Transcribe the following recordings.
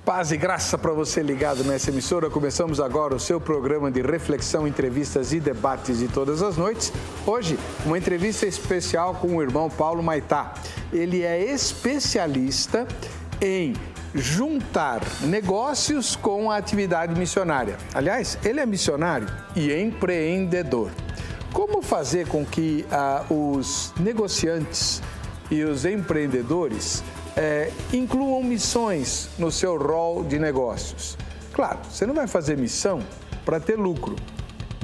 Paz e graça para você ligado nessa emissora. Começamos agora o seu programa de reflexão, entrevistas e debates de todas as noites. Hoje, uma entrevista especial com o irmão Paulo Maitá. Ele é especialista em juntar negócios com a atividade missionária. Aliás, ele é missionário e empreendedor. Como fazer com que os negociantes e os empreendedores incluam missões no seu rol de negócios? Claro, você não vai fazer missão para ter lucro,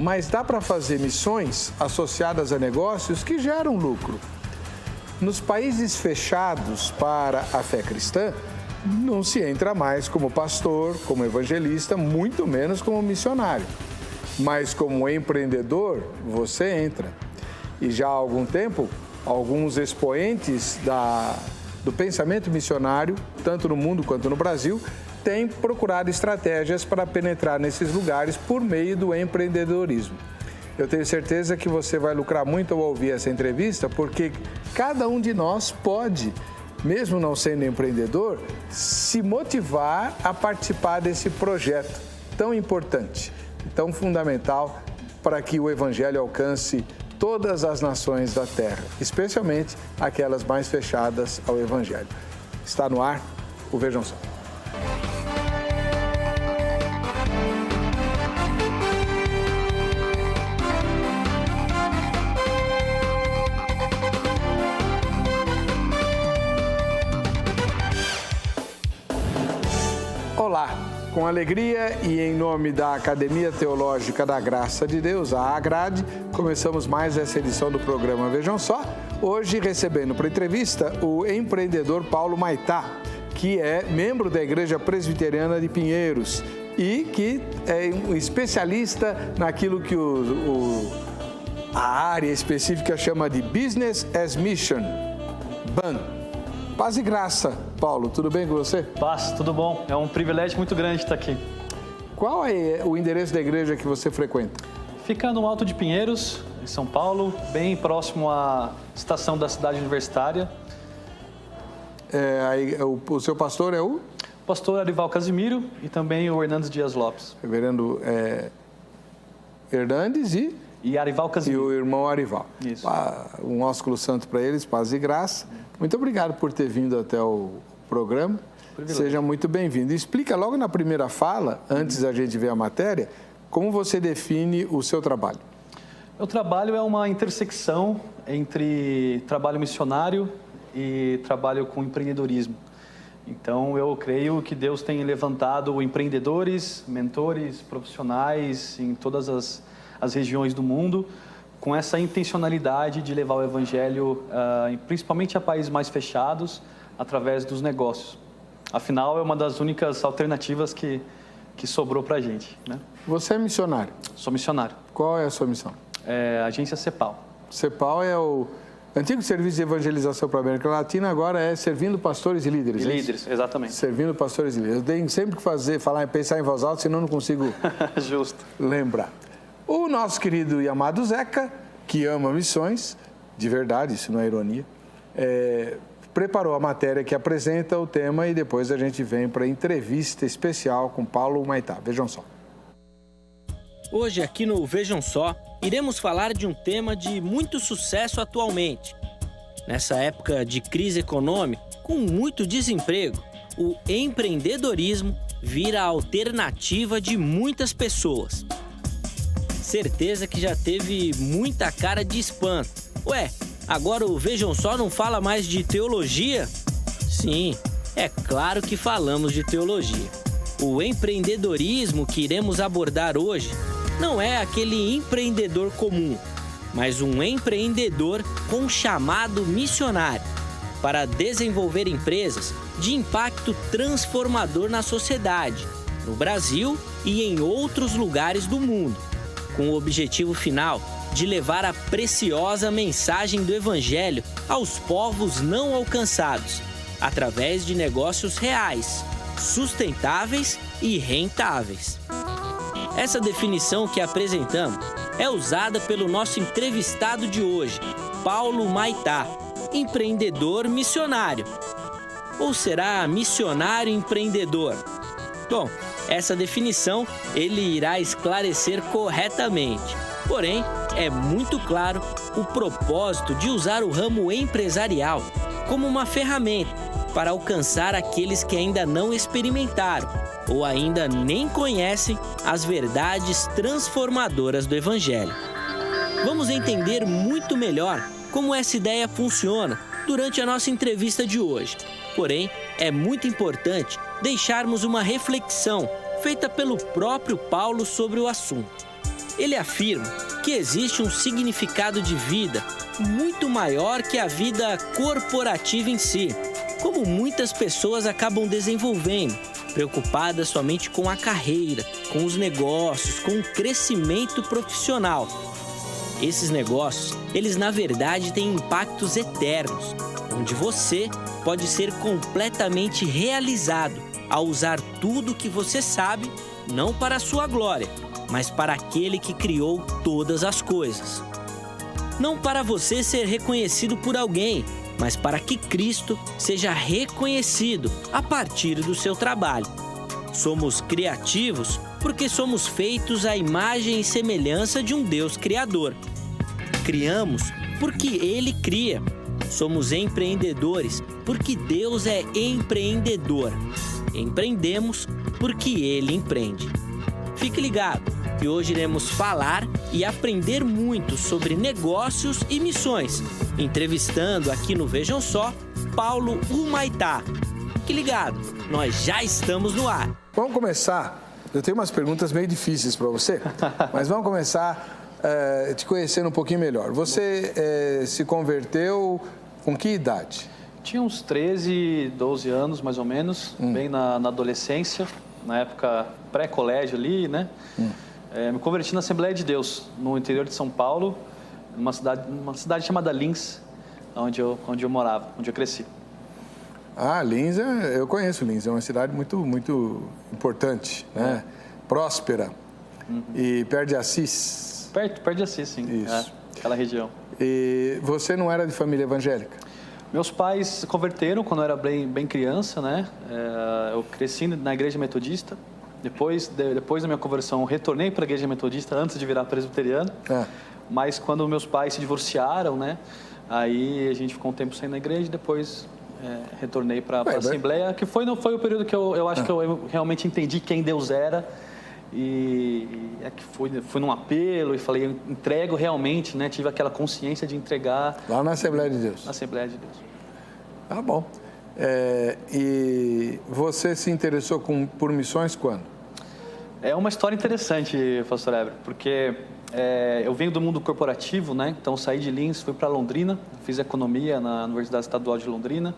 mas dá para fazer missões associadas a negócios que geram lucro. Nos países fechados para a fé cristã, não se entra mais como pastor, como evangelista, muito menos como missionário. Mas como empreendedor, você entra. E já há algum tempo, alguns expoentes do pensamento missionário, tanto no mundo quanto no Brasil, têm procurado estratégias para penetrar nesses lugares por meio do empreendedorismo. Eu tenho certeza que você vai lucrar muito ao ouvir essa entrevista, porque cada um de nós pode, mesmo não sendo empreendedor, se motivar a participar desse projeto tão importante, tão fundamental para que o Evangelho alcance todas as nações da terra, especialmente aquelas mais fechadas ao Evangelho. Está no ar o Vejam Só. Olá! Com alegria e em nome da Academia Teológica da Graça de Deus, a AGRADE, começamos mais essa edição do programa Vejam Só. Hoje recebendo para entrevista o empreendedor Paulo Maitá, que é membro da Igreja Presbiteriana de Pinheiros e que é um especialista naquilo que a área específica chama de Business as Mission, BAM. Paz e graça, Paulo, tudo bem com você? Paz, tudo bom. É um privilégio muito grande estar aqui. Qual é o endereço da igreja que você frequenta? Fica no Alto de Pinheiros, em São Paulo, bem próximo à estação da cidade universitária. O seu pastor é o? Pastor Arival Casimiro e também o Hernandes Dias Lopes. Reverendo Hernandes e Arival Casimiro. E o irmão Arival. Isso. Um ósculo santo para eles, paz e graça. Muito obrigado por ter vindo até o programa. Seja muito bem-vindo. Explica logo na primeira fala, antes da gente ver a matéria, como você define o seu trabalho. Meu trabalho é uma intersecção entre trabalho missionário e trabalho com empreendedorismo. Então, eu creio que Deus tem levantado empreendedores, mentores, profissionais em todas as regiões do mundo, com essa intencionalidade de levar o Evangelho, principalmente a países mais fechados, através dos negócios. Afinal, é uma das únicas alternativas que sobrou para a gente, né? Você é missionário? Sou missionário. Qual é a sua missão? Agência CEPAL. CEPAL é o antigo Serviço de Evangelização para a América Latina, agora é Servindo Pastores e Líderes. E líderes, exatamente. Servindo Pastores e Líderes. Eu tenho sempre que pensar em voz alta, senão não consigo Justo. Lembrar. O nosso querido e amado Zeca, que ama missões, de verdade, isso não é ironia, preparou a matéria que apresenta o tema e depois a gente vem para a entrevista especial com Paulo Maitá. Vejam só. Hoje aqui no Vejam Só, iremos falar de um tema de muito sucesso atualmente. Nessa época de crise econômica, com muito desemprego, o empreendedorismo vira a alternativa de muitas pessoas. Certeza que já teve muita cara de espanto. Ué, agora o Vejam Só não fala mais de teologia? Sim, é claro que falamos de teologia. O empreendedorismo que iremos abordar hoje não é aquele empreendedor comum, mas um empreendedor com chamado missionário para desenvolver empresas de impacto transformador na sociedade, no Brasil e em outros lugares do mundo, com o objetivo final de levar a preciosa mensagem do Evangelho aos povos não alcançados, através de negócios reais, sustentáveis e rentáveis. Essa definição que apresentamos é usada pelo nosso entrevistado de hoje, Paulo Maitá, empreendedor missionário. Ou será missionário empreendedor? Bom, essa definição ele irá esclarecer corretamente. Porém, é muito claro o propósito de usar o ramo empresarial como uma ferramenta para alcançar aqueles que ainda não experimentaram ou ainda nem conhecem as verdades transformadoras do Evangelho. Vamos entender muito melhor como essa ideia funciona durante a nossa entrevista de hoje. Porém, é muito importante deixarmos uma reflexão feita pelo próprio Paulo sobre o assunto. Ele afirma que existe um significado de vida muito maior que a vida corporativa em si, como muitas pessoas acabam desenvolvendo, preocupadas somente com a carreira, com os negócios, com o crescimento profissional. Esses negócios, eles na verdade têm impactos eternos, onde você pode ser completamente realizado ao usar tudo que você sabe, não para a sua glória, mas para aquele que criou todas as coisas. Não para você ser reconhecido por alguém, mas para que Cristo seja reconhecido a partir do seu trabalho. Somos criativos porque somos feitos à imagem e semelhança de um Deus criador. Criamos porque Ele cria. Somos empreendedores porque Deus é empreendedor. Empreendemos porque Ele empreende. Fique ligado que hoje iremos falar e aprender muito sobre negócios e missões, entrevistando aqui no Vejam Só, Paulo Humaitá. Fique ligado, nós já estamos no ar. Vamos começar. Eu tenho umas perguntas meio difíceis para você, mas vamos começar te conhecendo um pouquinho melhor. Você se converteu com que idade? Tinha uns 13, 12 anos, mais ou menos, bem na adolescência, na época pré-colégio ali, né? Me converti na Assembleia de Deus, no interior de São Paulo, numa cidade chamada Lins, onde eu morava, onde eu cresci. Ah, Lins, eu conheço Lins, é uma cidade muito, muito importante, né? Próspera. E perto de Assis. Perto de Assis, sim. Isso. Aquela região. E você não era de família evangélica? Meus pais se converteram quando eu era bem criança, né? Eu cresci na igreja metodista. Depois da minha conversão, eu retornei para a igreja metodista antes de virar presbiteriano. Mas quando meus pais se divorciaram, né? Aí a gente ficou um tempo sem na igreja e depois retornei para a Assembleia, que não foi o período que eu acho que eu realmente entendi quem Deus era. E que fui num apelo e falei, eu entrego realmente, né? Tive aquela consciência de entregar. Lá na Assembleia de Deus? Na Assembleia de Deus. Tá bom. E você se interessou por missões quando? É uma história interessante, pastor Eber, porque eu venho do mundo corporativo, né? Então saí de Lins, fui para Londrina, fiz economia na Universidade Estadual de Londrina.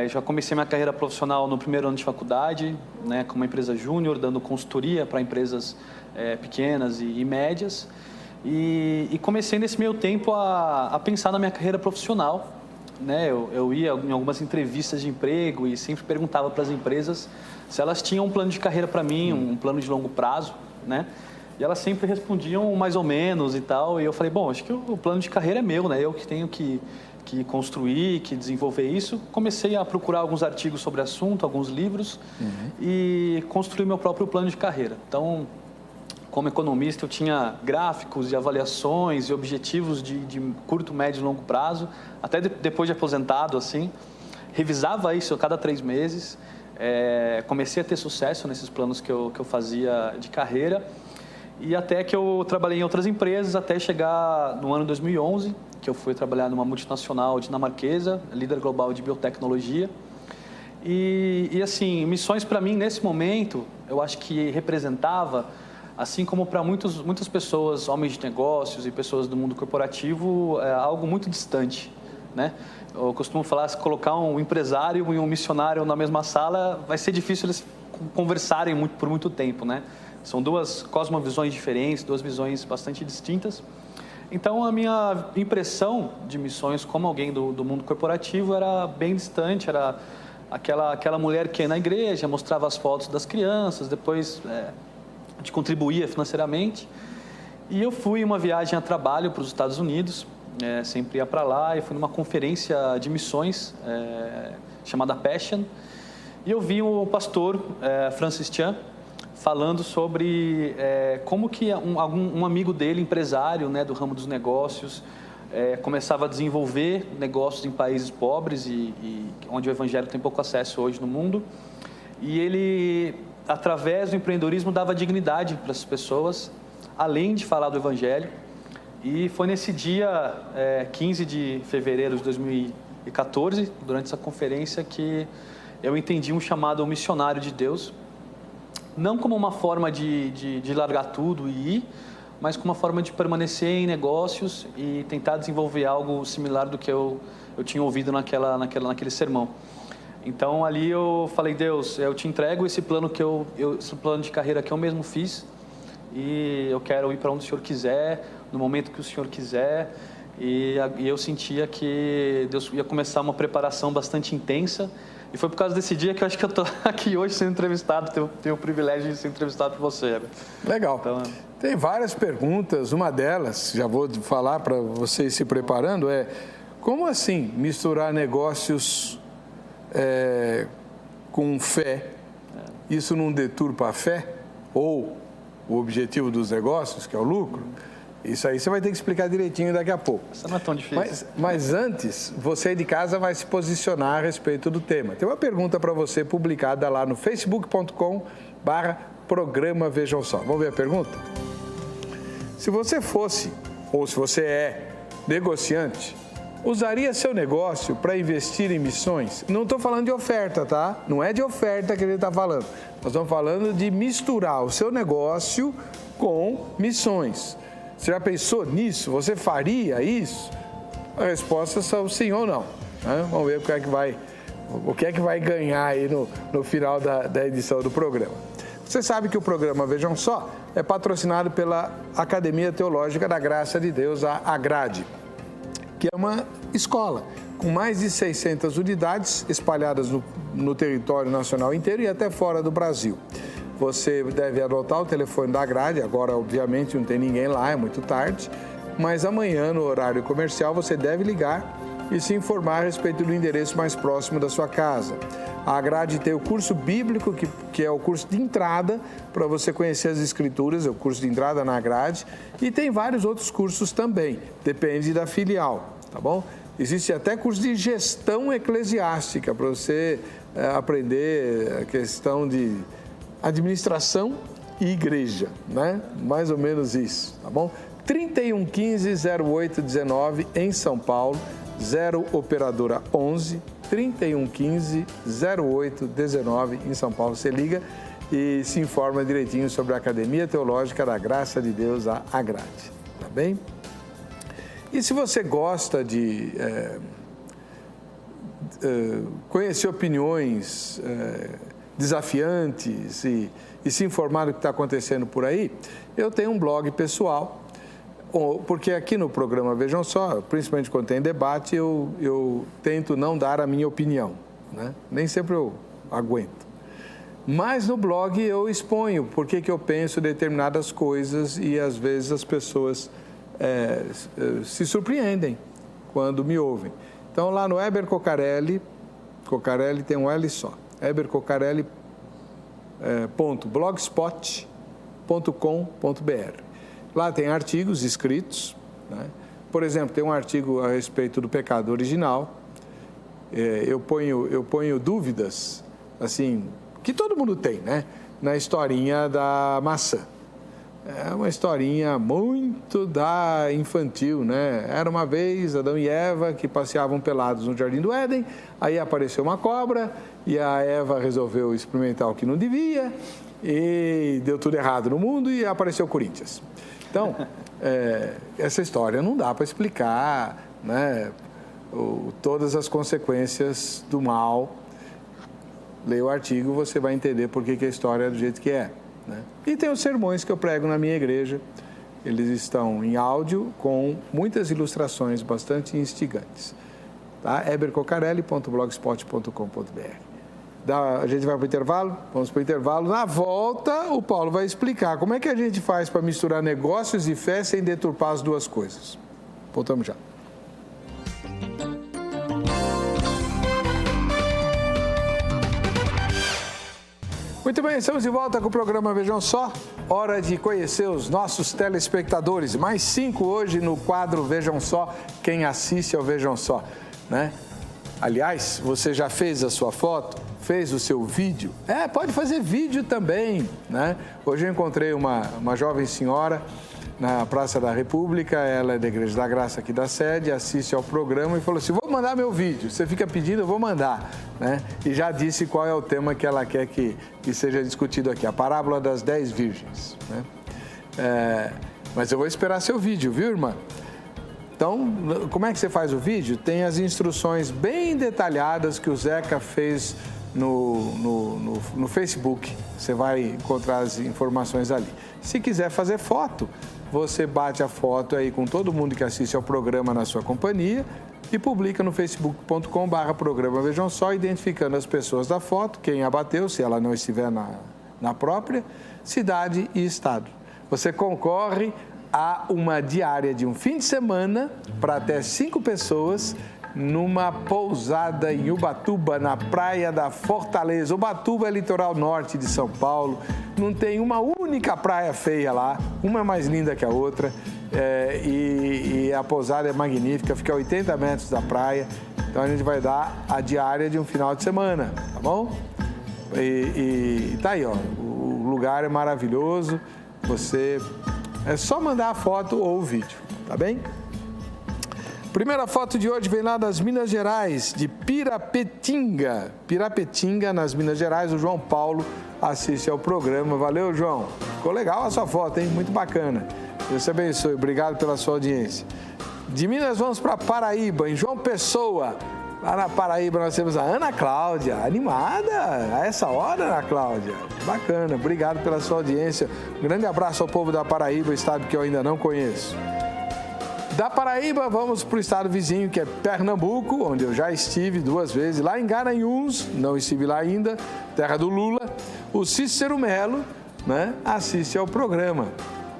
Já comecei minha carreira profissional no primeiro ano de faculdade, né, com uma empresa júnior, dando consultoria para empresas pequenas e médias. E comecei nesse meio tempo a pensar na minha carreira profissional. Né? Eu ia em algumas entrevistas de emprego e sempre perguntava para as empresas se elas tinham um plano de carreira para mim, um plano de longo prazo, né? E elas sempre respondiam mais ou menos e tal. E eu falei, bom, acho que o plano de carreira é meu, né? Eu que tenho que construir, que desenvolver isso. Comecei a procurar alguns artigos sobre o assunto, alguns livros, e construí meu próprio plano de carreira. Então, como economista, eu tinha gráficos e avaliações e objetivos de curto, médio e longo prazo, até depois de aposentado, assim. Revisava isso a cada 3 meses. Comecei a ter sucesso nesses planos que eu fazia de carreira. E até que eu trabalhei em outras empresas, até chegar no ano 2011, que eu fui trabalhar numa multinacional dinamarquesa, líder global de biotecnologia. E assim, missões para mim, nesse momento, eu acho que representava, assim como para muitas pessoas, homens de negócios e pessoas do mundo corporativo, algo muito distante, né? Eu costumo falar, se colocar um empresário e um missionário na mesma sala, vai ser difícil eles conversarem por muito tempo, né? São 2 cosmovisões diferentes, 2 visões bastante distintas. Então, a minha impressão de missões como alguém do mundo corporativo era bem distante, era aquela mulher que ia na igreja, mostrava as fotos das crianças, depois te contribuía financeiramente. E eu fui em uma viagem a trabalho para os Estados Unidos, sempre ia para lá, e fui numa conferência de missões chamada Passion. E eu vi o pastor Francis Chan falando sobre como que um amigo dele, empresário, né, do ramo dos negócios, começava a desenvolver negócios em países pobres e onde o evangelho tem pouco acesso hoje no mundo. E ele, através do empreendedorismo, dava dignidade para as pessoas, além de falar do evangelho. E foi nesse dia, 15 de fevereiro de 2014, durante essa conferência, que eu entendi um chamado ao missionário de Deus, não como uma forma de largar tudo e ir, mas como uma forma de permanecer em negócios e tentar desenvolver algo similar do que eu tinha ouvido naquele sermão. Então ali eu falei, Deus, eu te entrego esse plano esse plano de carreira que eu mesmo fiz, e eu quero ir para onde o Senhor quiser, no momento que o Senhor quiser. E eu sentia que Deus ia começar uma preparação bastante intensa. E foi por causa desse dia que eu acho que eu estou aqui hoje sendo entrevistado, tenho o privilégio de ser entrevistado por você. Legal. Então, tem várias perguntas, uma delas, já vou falar para vocês se preparando, como assim misturar negócios com fé? Isso não deturpa a fé? Ou o objetivo dos negócios, que é o lucro? Isso aí você vai ter que explicar direitinho daqui a pouco. Isso não é tão difícil. Mas antes, você de casa vai se posicionar a respeito do tema. Tem uma pergunta para você publicada lá no facebook.com/programa Vejam Só. Vamos ver a pergunta? Se você fosse, ou se você é negociante, usaria seu negócio para investir em missões? Não estou falando de oferta, tá? Não é de oferta que ele está falando. Nós estamos falando de misturar o seu negócio com missões. Você já pensou nisso? Você faria isso? A resposta é sim ou não. Vamos ver o que é que vai ganhar aí no final da edição do programa. Você sabe que o programa Vejam Só é patrocinado pela Academia Teológica da Graça de Deus, a AGRADE, que é uma escola com mais de 600 unidades espalhadas no território nacional inteiro e até fora do Brasil. Você deve anotar o telefone da grade, agora obviamente não tem ninguém lá, é muito tarde, mas amanhã no horário comercial você deve ligar e se informar a respeito do endereço mais próximo da sua casa. A grade tem o curso bíblico, que é o curso de entrada para você conhecer as escrituras, é o curso de entrada na grade, e tem vários outros cursos também, depende da filial, tá bom? Existe até curso de gestão eclesiástica para você aprender a questão de administração e igreja, né? Mais ou menos isso, tá bom? 3115-0819 em São Paulo, 0 operadora 11, 3115-0819 em São Paulo. Você liga e se informa direitinho sobre a Academia Teológica da Graça de Deus, a AGRADE, tá bem? E se você gosta de conhecer opiniões desafiantes e se informar do que está acontecendo por aí, eu tenho um blog pessoal, porque aqui no programa Vejam Só, principalmente quando tem debate, eu tento não dar a minha opinião, né? Nem sempre eu aguento. Mas no blog eu exponho por que eu penso determinadas coisas e às vezes as pessoas se surpreendem quando me ouvem. Então lá no Heber Cocarelli, Cocarelli tem um L só, hebercocarelli.blogspot.com.br. Lá tem artigos escritos, né? Por exemplo, tem um artigo a respeito do pecado original. Eu ponho dúvidas, assim, que todo mundo tem, né? Na historinha da maçã. É uma historinha muito infantil, né? Era uma vez Adão e Eva que passeavam pelados no Jardim do Éden, aí apareceu uma cobra e a Eva resolveu experimentar o que não devia e deu tudo errado no mundo e apareceu o Corinthians. Então, essa história não dá para explicar, né, todas as consequências do mal. Leia o artigo, você vai entender por que a história é do jeito que é, né? E tem os sermões que eu prego na minha igreja. Eles estão em áudio com muitas ilustrações bastante instigantes. Tá? hebercocarelli.blogspot.com.br. A gente vai para o intervalo? Vamos para o intervalo. Na volta, o Paulo vai explicar como é que a gente faz para misturar negócios e fé sem deturpar as duas coisas. Voltamos já. Muito bem, estamos de volta com o programa Vejam Só. Hora de conhecer os nossos telespectadores. Mais 5 hoje no quadro Vejam Só, quem assiste ao Vejam Só, né? Aliás, você já fez a sua foto? Fez o seu vídeo? Pode fazer vídeo também, né? Hoje eu encontrei uma jovem senhora na Praça da República, ela é da Igreja da Graça aqui da sede, assiste ao programa e falou assim, vou mandar meu vídeo, você fica pedindo, eu vou mandar, né? E já disse qual é o tema que ela quer que seja discutido aqui, a parábola das 10 virgens, né? Mas eu vou esperar seu vídeo, viu, irmã? Então, como é que você faz o vídeo? Tem as instruções bem detalhadas que o Zeca fez no Facebook, você vai encontrar as informações ali. Se quiser fazer foto, você bate a foto aí com todo mundo que assiste ao programa na sua companhia e publica no facebook.com/programa Vejam Só, identificando as pessoas da foto, quem a bateu, se ela não estiver na própria, cidade e estado. Você concorre a uma diária de um fim de semana para até 5 pessoas numa pousada em Ubatuba, na praia da Fortaleza. Ubatuba é litoral norte de São Paulo, não tem uma única praia feia lá, uma é mais linda que a outra, e a pousada é magnífica, fica a 80 metros da praia, então a gente vai dar a diária de um final de semana, tá bom? E tá aí, ó, o lugar é maravilhoso, você é só mandar a foto ou o vídeo, tá bem? Primeira foto de hoje vem lá das Minas Gerais, de Pirapetinga. Pirapetinga, nas Minas Gerais, o João Paulo assiste ao programa. Valeu, João. Ficou legal a sua foto, hein? Muito bacana. Deus te abençoe. Obrigado pela sua audiência. De Minas vamos para Paraíba, em João Pessoa. Lá na Paraíba nós temos a Ana Cláudia, animada a essa hora, Ana Cláudia. Bacana, obrigado pela sua audiência. Um grande abraço ao povo da Paraíba, estado que eu ainda não conheço. Da Paraíba, vamos para o estado vizinho, que é Pernambuco, onde eu já estive 2 vezes. Lá em Garanhuns, não estive lá ainda, terra do Lula. O Cícero Melo, né, assiste ao programa.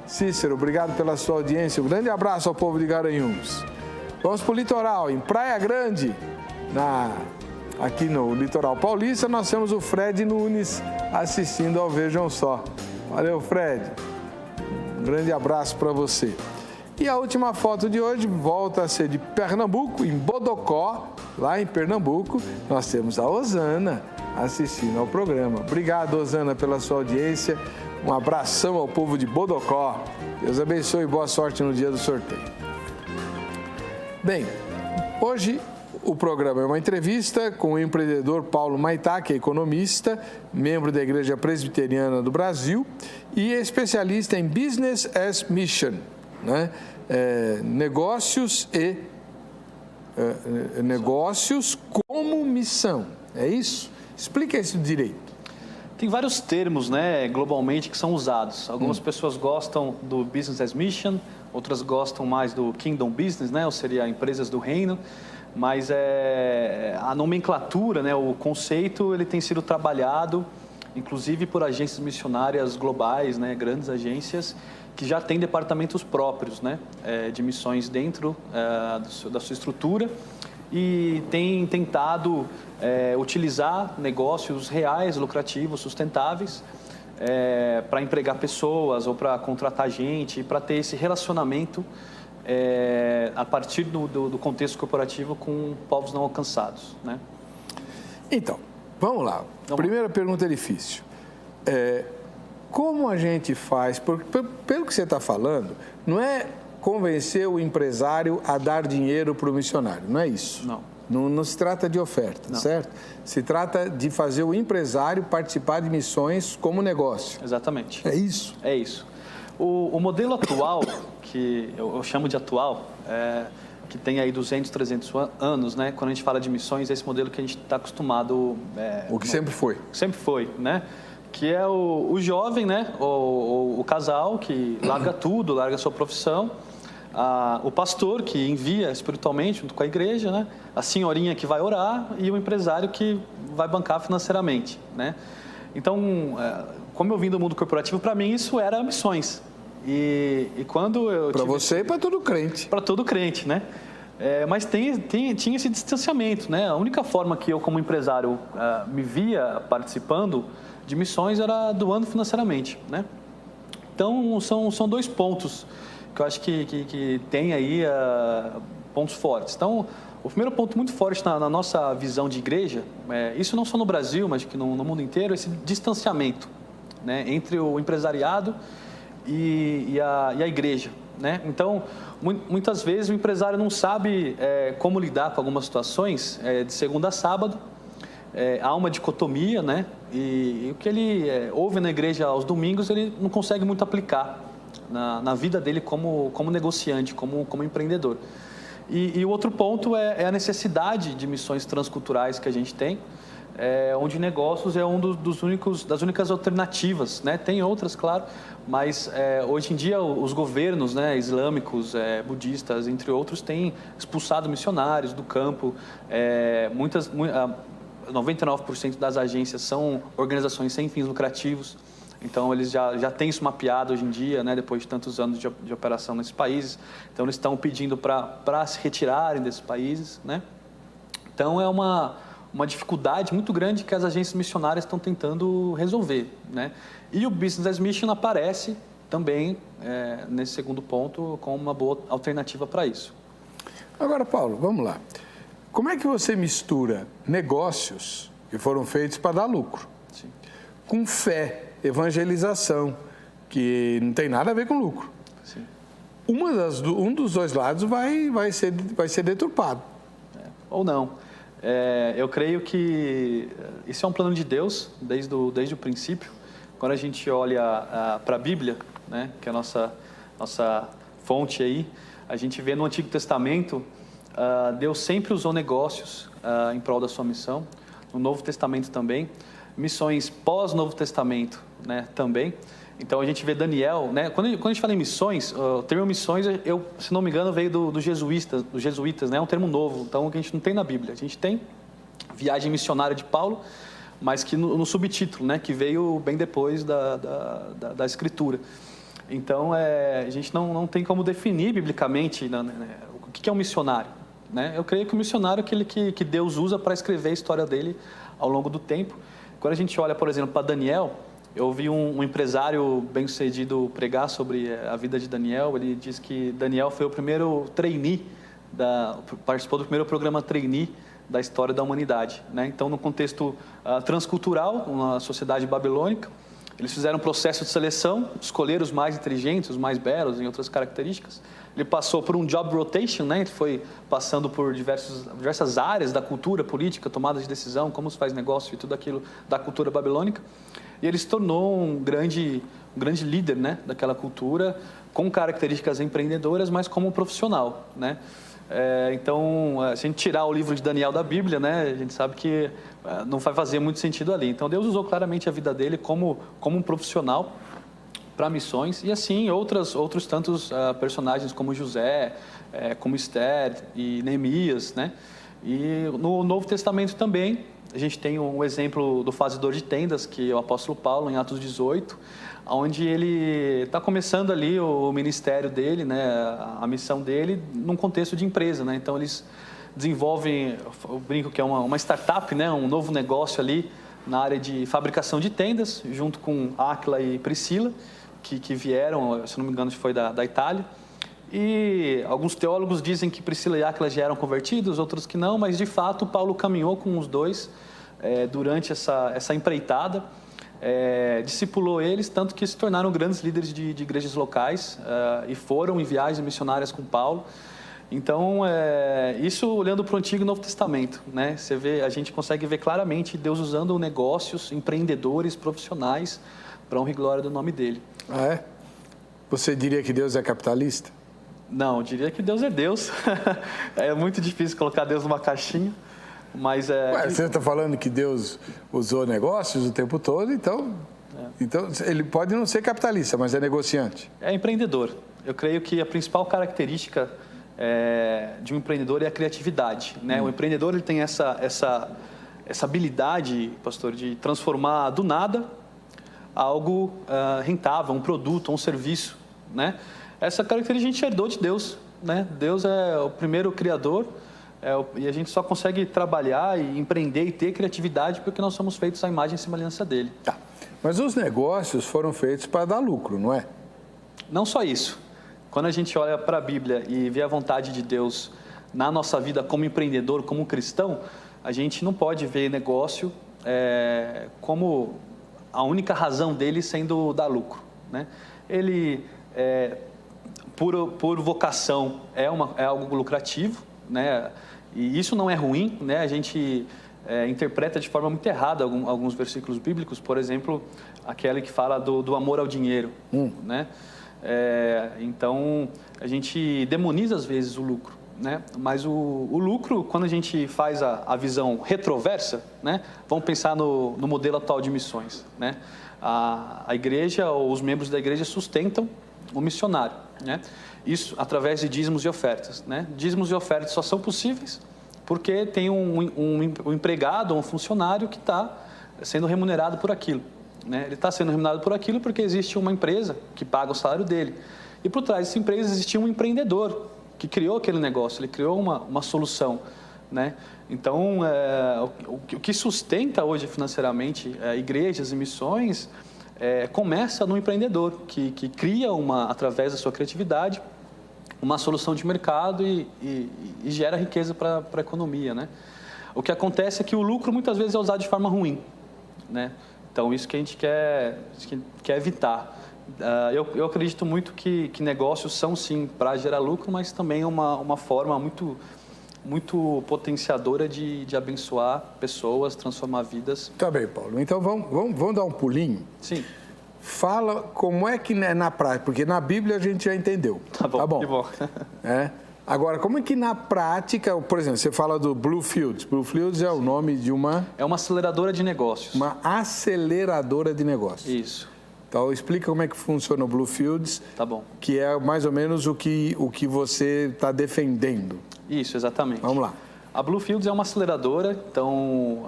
Cícero, obrigado pela sua audiência. Um grande abraço ao povo de Garanhuns. Vamos para o litoral, em Praia Grande, aqui no litoral paulista, nós temos o Fred Nunes assistindo ao Vejam Só. Valeu, Fred. Um grande abraço para você. E a última foto de hoje volta a ser de Pernambuco, em Bodocó, lá em Pernambuco, nós temos a Osana assistindo ao programa. Obrigado, Osana, pela sua audiência. Um abração ao povo de Bodocó. Deus abençoe e boa sorte no dia do sorteio. Bem, hoje o programa é uma entrevista com o empreendedor Paulo Maitá, que é economista, membro da Igreja Presbiteriana do Brasil e especialista em Business as Mission, né? Negócios como missão, é isso? Explica isso direito. Tem vários termos, né, globalmente que são usados. Algumas pessoas gostam do Business as Mission, outras gostam mais do Kingdom Business, né, ou seria empresas do reino. Mas a nomenclatura, né, o conceito, ele tem sido trabalhado, inclusive por agências missionárias globais, né, grandes agências, que já têm departamentos próprios, né, de missões dentro da sua estrutura e tem tentado utilizar negócios reais, lucrativos, sustentáveis, para empregar pessoas ou para contratar gente, para ter esse relacionamento a partir do contexto corporativo com povos não alcançados, né? Então, vamos lá. Primeira pergunta é difícil. Como a gente faz, pelo que você está falando, não é convencer o empresário a dar dinheiro para o missionário, não é isso? Não se trata de oferta, certo? Se trata de fazer o empresário participar de missões como negócio. Exatamente. É isso? É isso. O modelo atual, que eu chamo de atual, que tem aí 200, 300 anos, né? Quando a gente fala de missões, é esse modelo que a gente está acostumado... o que sempre foi. Sempre foi, né? Que é o jovem, né? O casal que larga tudo, larga a sua profissão, o pastor que envia espiritualmente junto com a igreja, né? A senhorinha que vai orar e o empresário que vai bancar financeiramente, né? Então, como eu vim do mundo corporativo, para mim isso era missões. E quando eu... Para você e para todo crente. Para todo crente, né? Mas tinha esse distanciamento, né? A única forma que eu, como empresário, me via participando de missões era doando financeiramente, né? Então, são 2 pontos que eu acho que tem aí pontos fortes. Então, o primeiro ponto muito forte na nossa visão de igreja, isso não só no Brasil, mas que no mundo inteiro, é esse distanciamento, né, entre o empresariado e a igreja, né? Então, muitas vezes o empresário não sabe como lidar com algumas situações de segunda a sábado, há uma dicotomia, né? E o que ele ouve na igreja aos domingos, ele não consegue muito aplicar na vida dele como negociante, como empreendedor. E o outro ponto é a necessidade de missões transculturais que a gente tem, onde negócios é das únicas alternativas, né? Tem outras, claro, mas hoje em dia os governos, né, islâmicos, budistas, entre outros, têm expulsado missionários do campo. 99% das agências são organizações sem fins lucrativos. Então, eles já têm isso mapeado hoje em dia, né, depois de tantos anos de operação nesses países. Então, eles estão pedindo para se retirarem desses países, né? Então, é uma dificuldade muito grande que as agências missionárias estão tentando resolver, né? E o Business as Mission aparece também, nesse segundo ponto, como uma boa alternativa para isso. Agora, Paulo, vamos lá. Como é que você mistura negócios que foram feitos para dar lucro, sim, com fé, evangelização, que não tem nada a ver com lucro? Sim. Um dos 2 lados vai ser deturpado. Ou não. Eu creio que isso é um plano de Deus desde o princípio. Quando a gente olha para a Bíblia, né, que é a nossa fonte aí, a gente vê no Antigo Testamento, Deus sempre usou negócios em prol da sua missão. No Novo Testamento também. Missões pós-Novo Testamento, né, também. Então, a gente vê Daniel, né? Quando a gente fala em missões, o termo missões, se não me engano, veio dos jesuítas, né? É um termo novo, então, que a gente não tem na Bíblia. A gente tem viagem missionária de Paulo, mas que no subtítulo, né? Que veio bem depois da Escritura. Então, a gente não tem como definir biblicamente, né, o que é um missionário, né? Eu creio que o missionário é aquele que Deus usa para escrever a história dele ao longo do tempo. Quando a gente olha, por exemplo, para Daniel, eu ouvi um empresário bem-sucedido pregar sobre a vida de Daniel. Ele diz que Daniel foi o primeiro trainee, participou do primeiro programa trainee da história da humanidade, né? Então, no contexto transcultural, uma sociedade babilônica, eles fizeram um processo de seleção, escolheram os mais inteligentes, os mais belos, em outras características. Ele passou por um job rotation, né? Ele foi passando por diversas áreas da cultura política, tomada de decisão, como se faz negócio e tudo aquilo da cultura babilônica. E ele se tornou um grande líder, né, daquela cultura, com características empreendedoras, mas como profissional, né? Então, se a gente tirar o livro de Daniel da Bíblia, né, a gente sabe que não vai fazer muito sentido ali. Então, Deus usou claramente a vida dele como um profissional para missões, e assim outros tantos personagens como José, como Esther e Neemias, né? E no Novo Testamento também, a gente tem um exemplo do fazedor de tendas, que é o apóstolo Paulo, em Atos 18, onde ele está começando ali o ministério dele, né, a missão dele, num contexto de empresa, né? Então, eles desenvolvem, eu brinco que é uma startup, né, um novo negócio ali na área de fabricação de tendas, junto com Áquila e Priscila, que vieram, se não me engano, foi da Itália. E alguns teólogos dizem que Priscila e Áquila já eram convertidos, outros que não, mas de fato Paulo caminhou com os dois durante essa empreitada, discipulou eles, tanto que se tornaram grandes líderes de igrejas locais e foram em viagens missionárias com Paulo. Então, isso olhando para o Antigo e Novo Testamento, né? A gente consegue ver claramente Deus usando negócios, empreendedores, profissionais, para honra e glória do nome dele. Ah, é? Você diria que Deus é capitalista? Não, eu diria que Deus é Deus. É muito difícil colocar Deus numa caixinha, mas você está falando que Deus usou negócios o tempo todo, então ele pode não ser capitalista, mas é negociante. É empreendedor. Eu creio que a principal característica de um empreendedor é a criatividade, né? O empreendedor ele tem essa habilidade, pastor, de transformar do nada algo rentável, um produto, um serviço, né? Essa característica a gente herdou de Deus, né? Deus é o primeiro criador, e a gente só consegue trabalhar e empreender e ter criatividade porque nós somos feitos à imagem e semelhança dele. Tá. Mas os negócios foram feitos para dar lucro, não é? Não só isso. Quando a gente olha para a Bíblia e vê a vontade de Deus na nossa vida como empreendedor, como cristão, a gente não pode ver negócio como a única razão dele sendo dar lucro, né? Ele, por vocação, é algo lucrativo, né? E isso não é ruim, né? A gente interpreta de forma muito errada alguns versículos bíblicos, por exemplo, aquele que fala do amor ao dinheiro, né? Então, a gente demoniza às vezes o lucro, né? Mas o lucro, quando a gente faz a visão retroversa, né? Vamos pensar no modelo atual de missões, né? A igreja ou os membros da igreja sustentam o missionário, né? Isso através de dízimos e ofertas, né? Dízimos e ofertas só são possíveis porque tem um empregado, um funcionário que está sendo remunerado por aquilo, né? Ele está sendo remunerado por aquilo porque existe uma empresa que paga o salário dele. E por trás dessa empresa existia um empreendedor que criou aquele negócio, ele criou uma solução, né? Então, o que sustenta hoje financeiramente igrejas e missões começa no empreendedor, que cria, através da sua criatividade, uma solução de mercado e gera riqueza para a economia, né? O que acontece é que o lucro muitas vezes é usado de forma ruim, né? Então, isso que a gente quer evitar. Eu acredito muito que negócios são, sim, para gerar lucro, mas também uma forma muito potenciadora de abençoar pessoas, transformar vidas. Tá bem, Paulo. Então, vamos dar um pulinho? Sim. Fala como é que é na prática, porque na Bíblia a gente já entendeu. Tá bom. Que bom. Agora, como é que na prática, por exemplo, você fala do Bluefields. Bluefields é o nome de uma... É uma aceleradora de negócios. Uma aceleradora de negócios. Isso. Então, explica como é que funciona o Bluefields. Tá bom. Que é mais ou menos o que você está defendendo. Isso, exatamente. Vamos lá. A Bluefields é uma aceleradora, então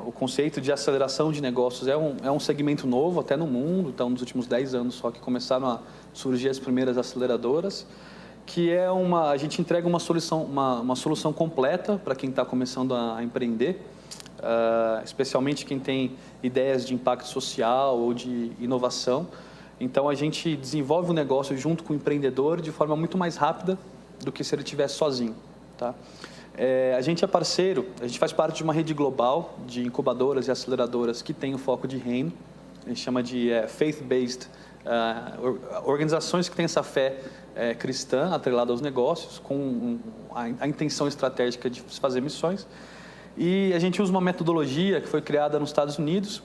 o conceito de aceleração de negócios é um segmento novo até no mundo, então nos últimos 10 anos só que começaram a surgir as primeiras aceleradoras, que a gente entrega uma solução completa para quem está começando a empreender, especialmente quem tem ideias de impacto social ou de inovação. Então a gente desenvolve o negócio junto com o empreendedor de forma muito mais rápida do que se ele estivesse sozinho, tá? A gente é parceiro, a gente faz parte de uma rede global de incubadoras e aceleradoras que tem o foco de reino, a gente chama de faith-based, organizações que têm essa fé cristã atrelada aos negócios, com a intenção estratégica de fazer missões. E a gente usa uma metodologia que foi criada nos Estados Unidos,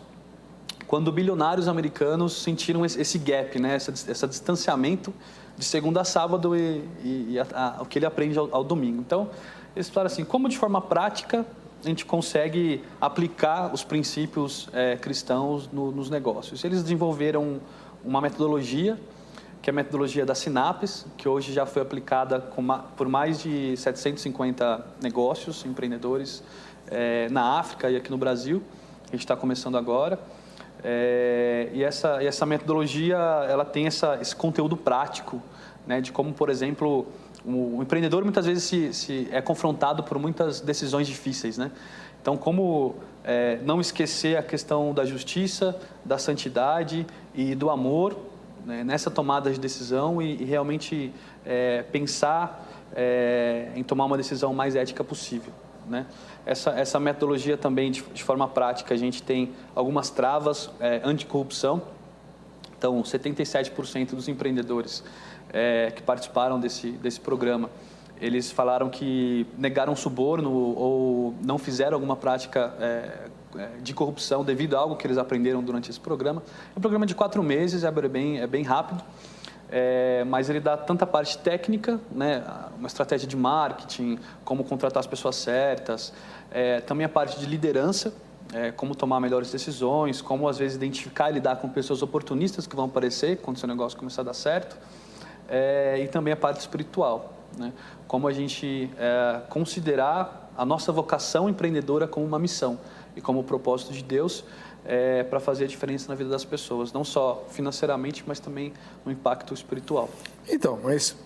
quando bilionários americanos sentiram esse gap, né? Esse distanciamento de segunda a sábado e o que ele aprende ao domingo. Então, eles falaram assim, como de forma prática a gente consegue aplicar os princípios cristãos nos negócios. Eles desenvolveram uma metodologia, que é a metodologia da Sinapse, que hoje já foi aplicada por mais de 750 negócios, empreendedores, na África e aqui no Brasil. A gente está começando agora. E essa metodologia ela tem esse conteúdo prático, né, de como, por exemplo, o empreendedor muitas vezes se é confrontado por muitas decisões difíceis, né? Então, como não esquecer a questão da justiça, da santidade e do amor, né, nessa tomada de decisão e realmente pensar em tomar uma decisão mais ética possível, né? Essa metodologia também, de forma prática, a gente tem algumas travas anticorrupção. Então, 77% dos empreendedores que participaram desse programa, eles falaram que negaram suborno ou não fizeram alguma prática de corrupção devido a algo que eles aprenderam durante esse programa. É um programa de 4 meses, é bem rápido, mas ele dá tanta parte técnica, né, uma estratégia de marketing, como contratar as pessoas certas, também a parte de liderança, como tomar melhores decisões, como às vezes identificar e lidar com pessoas oportunistas que vão aparecer quando seu negócio começar a dar certo, e também a parte espiritual, né? Como a gente considerar a nossa vocação empreendedora como uma missão e como o propósito de Deus para fazer a diferença na vida das pessoas, não só financeiramente, mas também no impacto espiritual. Então, mas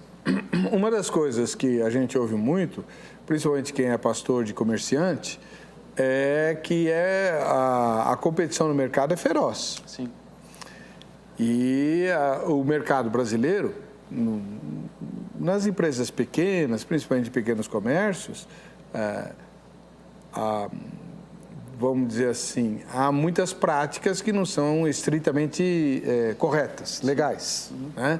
uma das coisas que a gente ouve muito, principalmente quem é pastor de comerciante, é que a competição no mercado é feroz. Sim. E o mercado brasileiro, nas empresas pequenas, principalmente pequenos comércios, vamos dizer assim, há muitas práticas que não são estritamente corretas, legais. Né?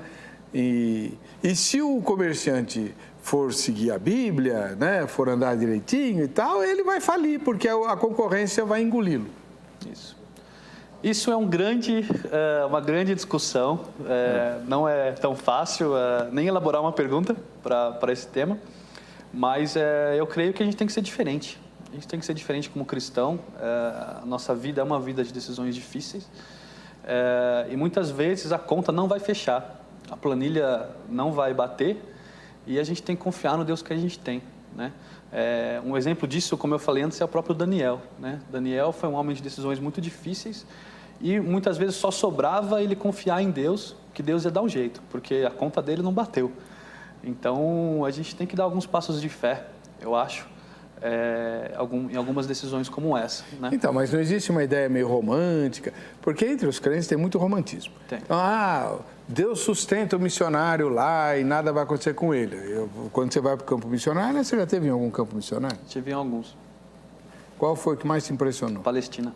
E se o comerciante for seguir a Bíblia, né, for andar direitinho e tal, ele vai falir, porque a concorrência vai engoli-lo. Isso é uma grande discussão. Não é tão fácil nem elaborar uma pergunta para esse tema, mas eu creio que a gente tem que ser diferente. A gente tem que ser diferente como cristão. A nossa vida é uma vida de decisões difíceis e muitas vezes a conta não vai fechar, a planilha não vai bater e a gente tem que confiar no Deus que a gente tem, né? Um exemplo disso, como eu falei antes, é o próprio Daniel, né? Daniel foi um homem de decisões muito difíceis e muitas vezes só sobrava ele confiar em Deus, que Deus ia dar um jeito, porque a conta dele não bateu. Então, a gente tem que dar alguns passos de fé, eu acho, em algumas decisões como essa, né? Então, mas não existe uma ideia meio romântica, porque entre os crentes tem muito romantismo. Tem. Então, Deus sustenta o missionário lá e nada vai acontecer com ele. Quando você vai para o campo missionário, você já teve em algum campo missionário? Tive em alguns. Qual foi o que mais te impressionou? Palestina.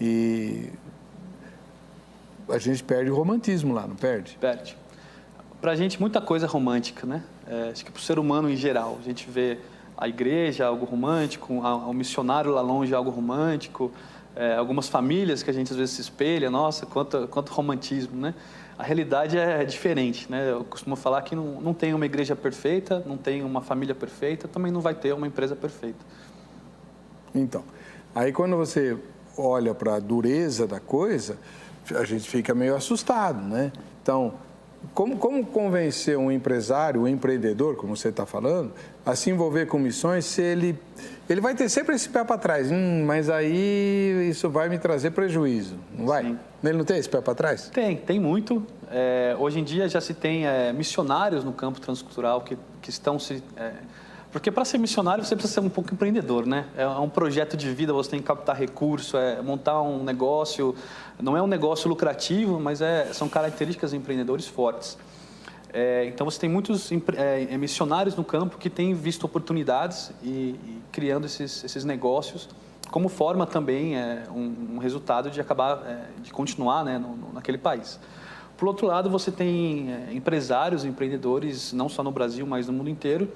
E a gente perde o romantismo lá, não perde? Perde. Para a gente, muita coisa é romântica, né? Acho que para o ser humano em geral, a gente vê a igreja algo romântico, o missionário lá longe algo romântico, algumas famílias que a gente às vezes se espelha, nossa, quanto romantismo, né? A realidade é diferente, né? Eu costumo falar que não tem uma igreja perfeita, não tem uma família perfeita, também não vai ter uma empresa perfeita. Então, aí quando você olha para a dureza da coisa, a gente fica meio assustado, né? Então, como convencer um empresário, um empreendedor, como você está falando, a se envolver com missões se ele vai ter sempre esse pé para trás? Mas aí isso vai me trazer prejuízo, não vai? Sim. Ele não tem esse pé para trás? Tem muito. Hoje em dia já se tem missionários no campo transcultural que estão se... Porque para ser missionário você precisa ser um pouco empreendedor, né? É um projeto de vida, você tem que captar recurso, montar um negócio. Não é um negócio lucrativo, mas são características de empreendedores fortes. Então você tem muitos missionários no campo que têm visto oportunidades e criando esses negócios como forma também um resultado de acabar, de continuar, né, naquele país. Por outro lado, você tem empresários, empreendedores, não só no Brasil, mas no mundo inteiro,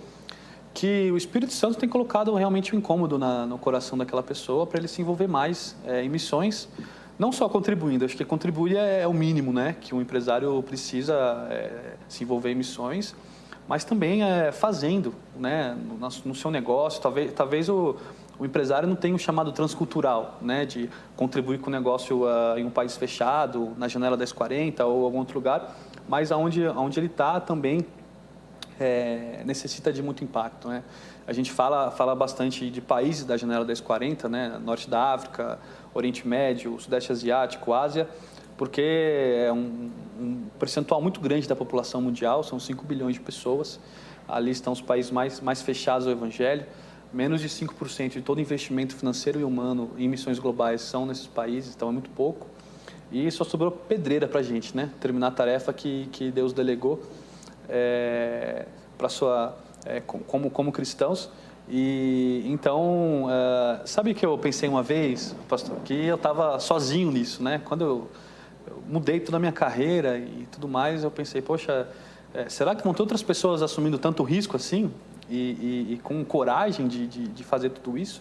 que o Espírito Santo tem colocado realmente um incômodo no coração daquela pessoa para ele se envolver mais em missões, não só contribuindo, acho que contribuir é o mínimo, né, que um empresário precisa se envolver em missões, mas também fazendo, né, no seu negócio. Talvez o empresário não tenha um chamado transcultural, né, de contribuir com o negócio em um país fechado, na janela 1040 ou algum outro lugar, mas onde ele está também necessita de muito impacto, né? A gente fala bastante de países da janela 1040, né? Norte da África, Oriente Médio, Sudeste Asiático, Ásia, porque é um percentual muito grande da população mundial, são 5 bilhões de pessoas. Ali estão os países mais fechados ao Evangelho. Menos de 5% de todo investimento financeiro e humano em missões globais são nesses países, então é muito pouco. E só sobrou pedreira para a gente, né? Terminar a tarefa que Deus delegou como cristãos. E então, sabe que eu pensei uma vez, pastor, que eu estava sozinho nisso, né? Quando eu mudei toda a minha carreira e tudo mais, eu pensei, poxa, será que vão ter outras pessoas assumindo tanto risco assim e com coragem de fazer tudo isso?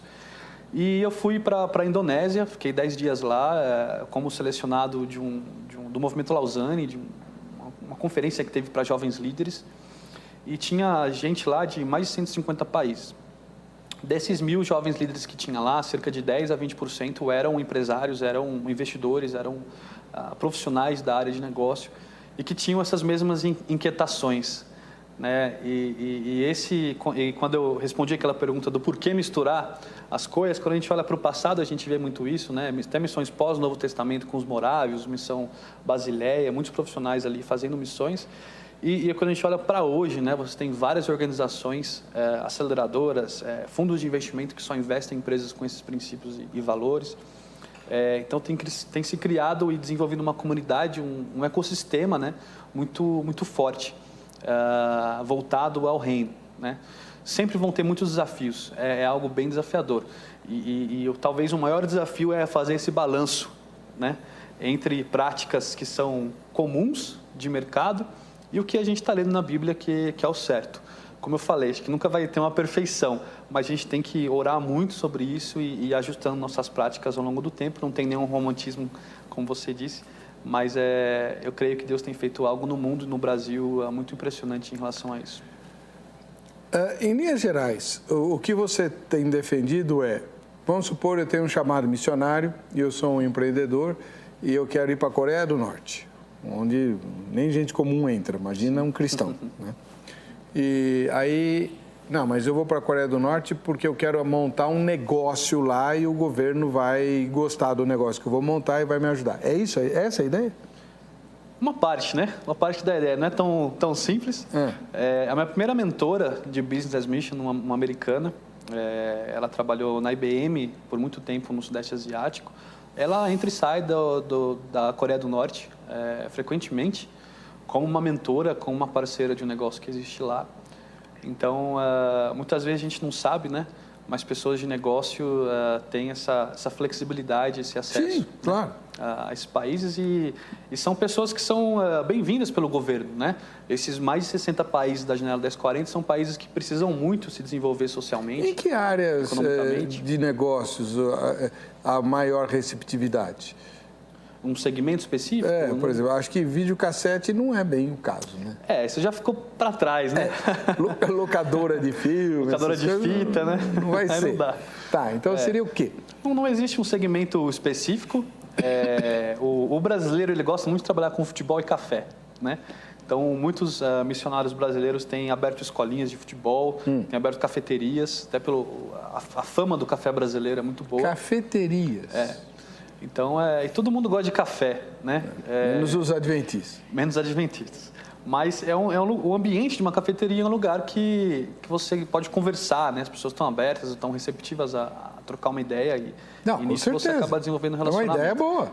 E eu fui para a Indonésia, fiquei 10 dias lá como selecionado do Movimento Lausanne, de uma conferência que teve para jovens líderes, e tinha gente lá de mais de 150 países. Desses 1.000 jovens líderes que tinha lá, cerca de 10 a 20% eram empresários, eram investidores, eram profissionais da área de negócio e que tinham essas mesmas inquietações, né? E quando eu respondi aquela pergunta do porquê misturar as coisas, quando a gente olha para o passado, a gente vê muito isso, né? Até missões pós-Novo Testamento com os morávios, missão Basileia, muitos profissionais ali fazendo missões. E quando a gente olha para hoje, né, você tem várias organizações aceleradoras, fundos de investimento que só investem em empresas com esses princípios e valores. Então tem se criado e desenvolvido uma comunidade, um ecossistema, né, muito forte, voltado ao reino, né? Sempre vão ter muitos desafios, é algo bem desafiador. Talvez o maior desafio é fazer esse balanço, né, entre práticas que são comuns de mercado e o que a gente está lendo na Bíblia que é o certo. Como eu falei, acho que nunca vai ter uma perfeição, mas a gente tem que orar muito sobre isso e ir ajustando nossas práticas ao longo do tempo. Não tem nenhum romantismo, como você disse, mas eu creio que Deus tem feito algo no mundo, no Brasil, muito impressionante em relação a isso. Em linhas gerais, o que você tem defendido vamos supor, eu tenho um chamado missionário e eu sou um empreendedor e eu quero ir para a Coreia do Norte, onde nem gente comum entra, imagina um cristão, né? E aí, não, mas eu vou para a Coreia do Norte porque eu quero montar um negócio lá e o governo vai gostar do negócio que eu vou montar e vai me ajudar. É isso? É essa a ideia? Uma parte, né? Uma parte da ideia. Não é tão simples. A minha primeira mentora de Business as Mission, uma americana, ela trabalhou na IBM por muito tempo no Sudeste Asiático. Ela entra e sai da Coreia do Norte frequentemente, como uma mentora, como uma parceira de um negócio que existe lá. Então, muitas vezes a gente não sabe, né? Mas pessoas de negócio têm essa flexibilidade, esse acesso. Sim, claro. A esses países e são pessoas que são bem-vindas pelo governo, né? Esses mais de 60 países da Janela 1040 são países que precisam muito se desenvolver socialmente. Em que áreas de negócios a maior receptividade? Um segmento específico? Por exemplo, acho que videocassete não é bem o caso, né? Isso já ficou para trás, né? Locadora de filme. Locadora de fita, né? Não vai ser. Não dá. Tá, então seria o quê? Não existe um segmento específico. O brasileiro, ele gosta muito de trabalhar com futebol e café, né? Então, muitos missionários brasileiros têm aberto escolinhas de futebol, têm aberto cafeterias, até a fama do café brasileiro é muito boa. Cafeterias? Então, e todo mundo gosta de café, né? Menos os adventistas. Menos adventistas. Mas o ambiente de uma cafeteria é um lugar que você pode conversar, né? As pessoas estão abertas, estão receptivas a trocar uma ideia e nisso você acaba desenvolvendo um relacionamento. Uma ideia boa.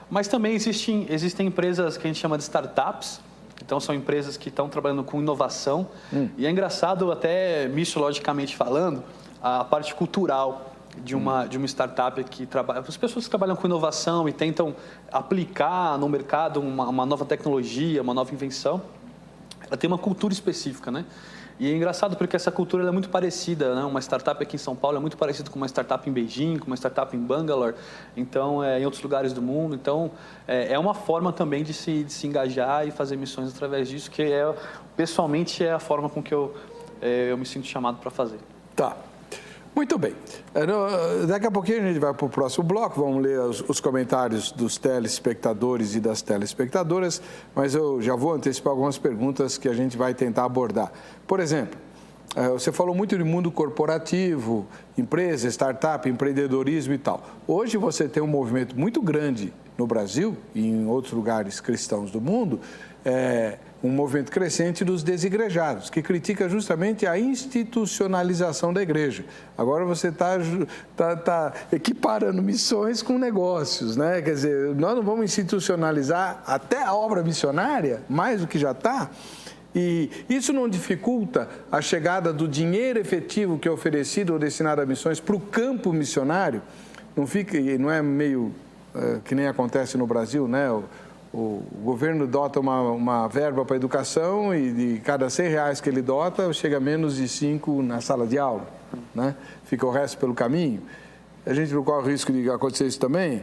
Mas também existem empresas que a gente chama de startups. Então, são empresas que estão trabalhando com inovação. E é engraçado, até missiologicamente falando, a parte cultural de uma startup que trabalha... As pessoas que trabalham com inovação e tentam aplicar no mercado uma nova tecnologia, uma nova invenção, ela tem uma cultura específica, né? E é engraçado porque essa cultura ela é muito parecida, né? Uma startup aqui em São Paulo é muito parecida com uma startup em Beijing, com uma startup em Bangalore, então, em outros lugares do mundo. Então, é uma forma também de se engajar e fazer missões através disso, que pessoalmente, é a forma com que eu me sinto chamado para fazer. Tá. Muito bem. Daqui a pouquinho a gente vai para o próximo bloco, vamos ler os comentários dos telespectadores e das telespectadoras, mas eu já vou antecipar algumas perguntas que a gente vai tentar abordar. Por exemplo, você falou muito de mundo corporativo, empresa, startup, empreendedorismo e tal. Hoje você tem um movimento muito grande no Brasil e em outros lugares cristãos do mundo, um movimento crescente dos desigrejados, que critica justamente a institucionalização da igreja. Agora você está equiparando missões com negócios, né? Quer dizer, nós não vamos institucionalizar até a obra missionária, mais do que já está, e isso não dificulta a chegada do dinheiro efetivo que é oferecido ou destinado a missões para o campo missionário? Não é meio que nem acontece no Brasil, né? O governo dota uma verba para a educação e de cada R$100 que ele dota, chega a menos de 5 na sala de aula, né? Fica o resto pelo caminho. A gente não corre o risco de acontecer isso também.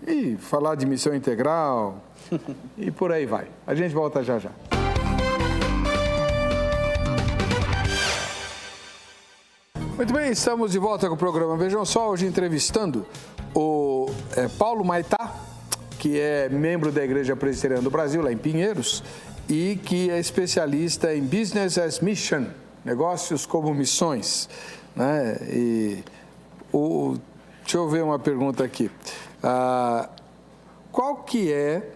E falar de missão integral e por aí vai. A gente volta já já. Muito bem, estamos de volta com o programa Vejam Só, hoje entrevistando o Paulo Maitá, que é membro da Igreja Presbiteriana do Brasil, lá em Pinheiros, e que é especialista em Business as Mission, negócios como missões, né? Deixa eu ver uma pergunta aqui. Qual que é,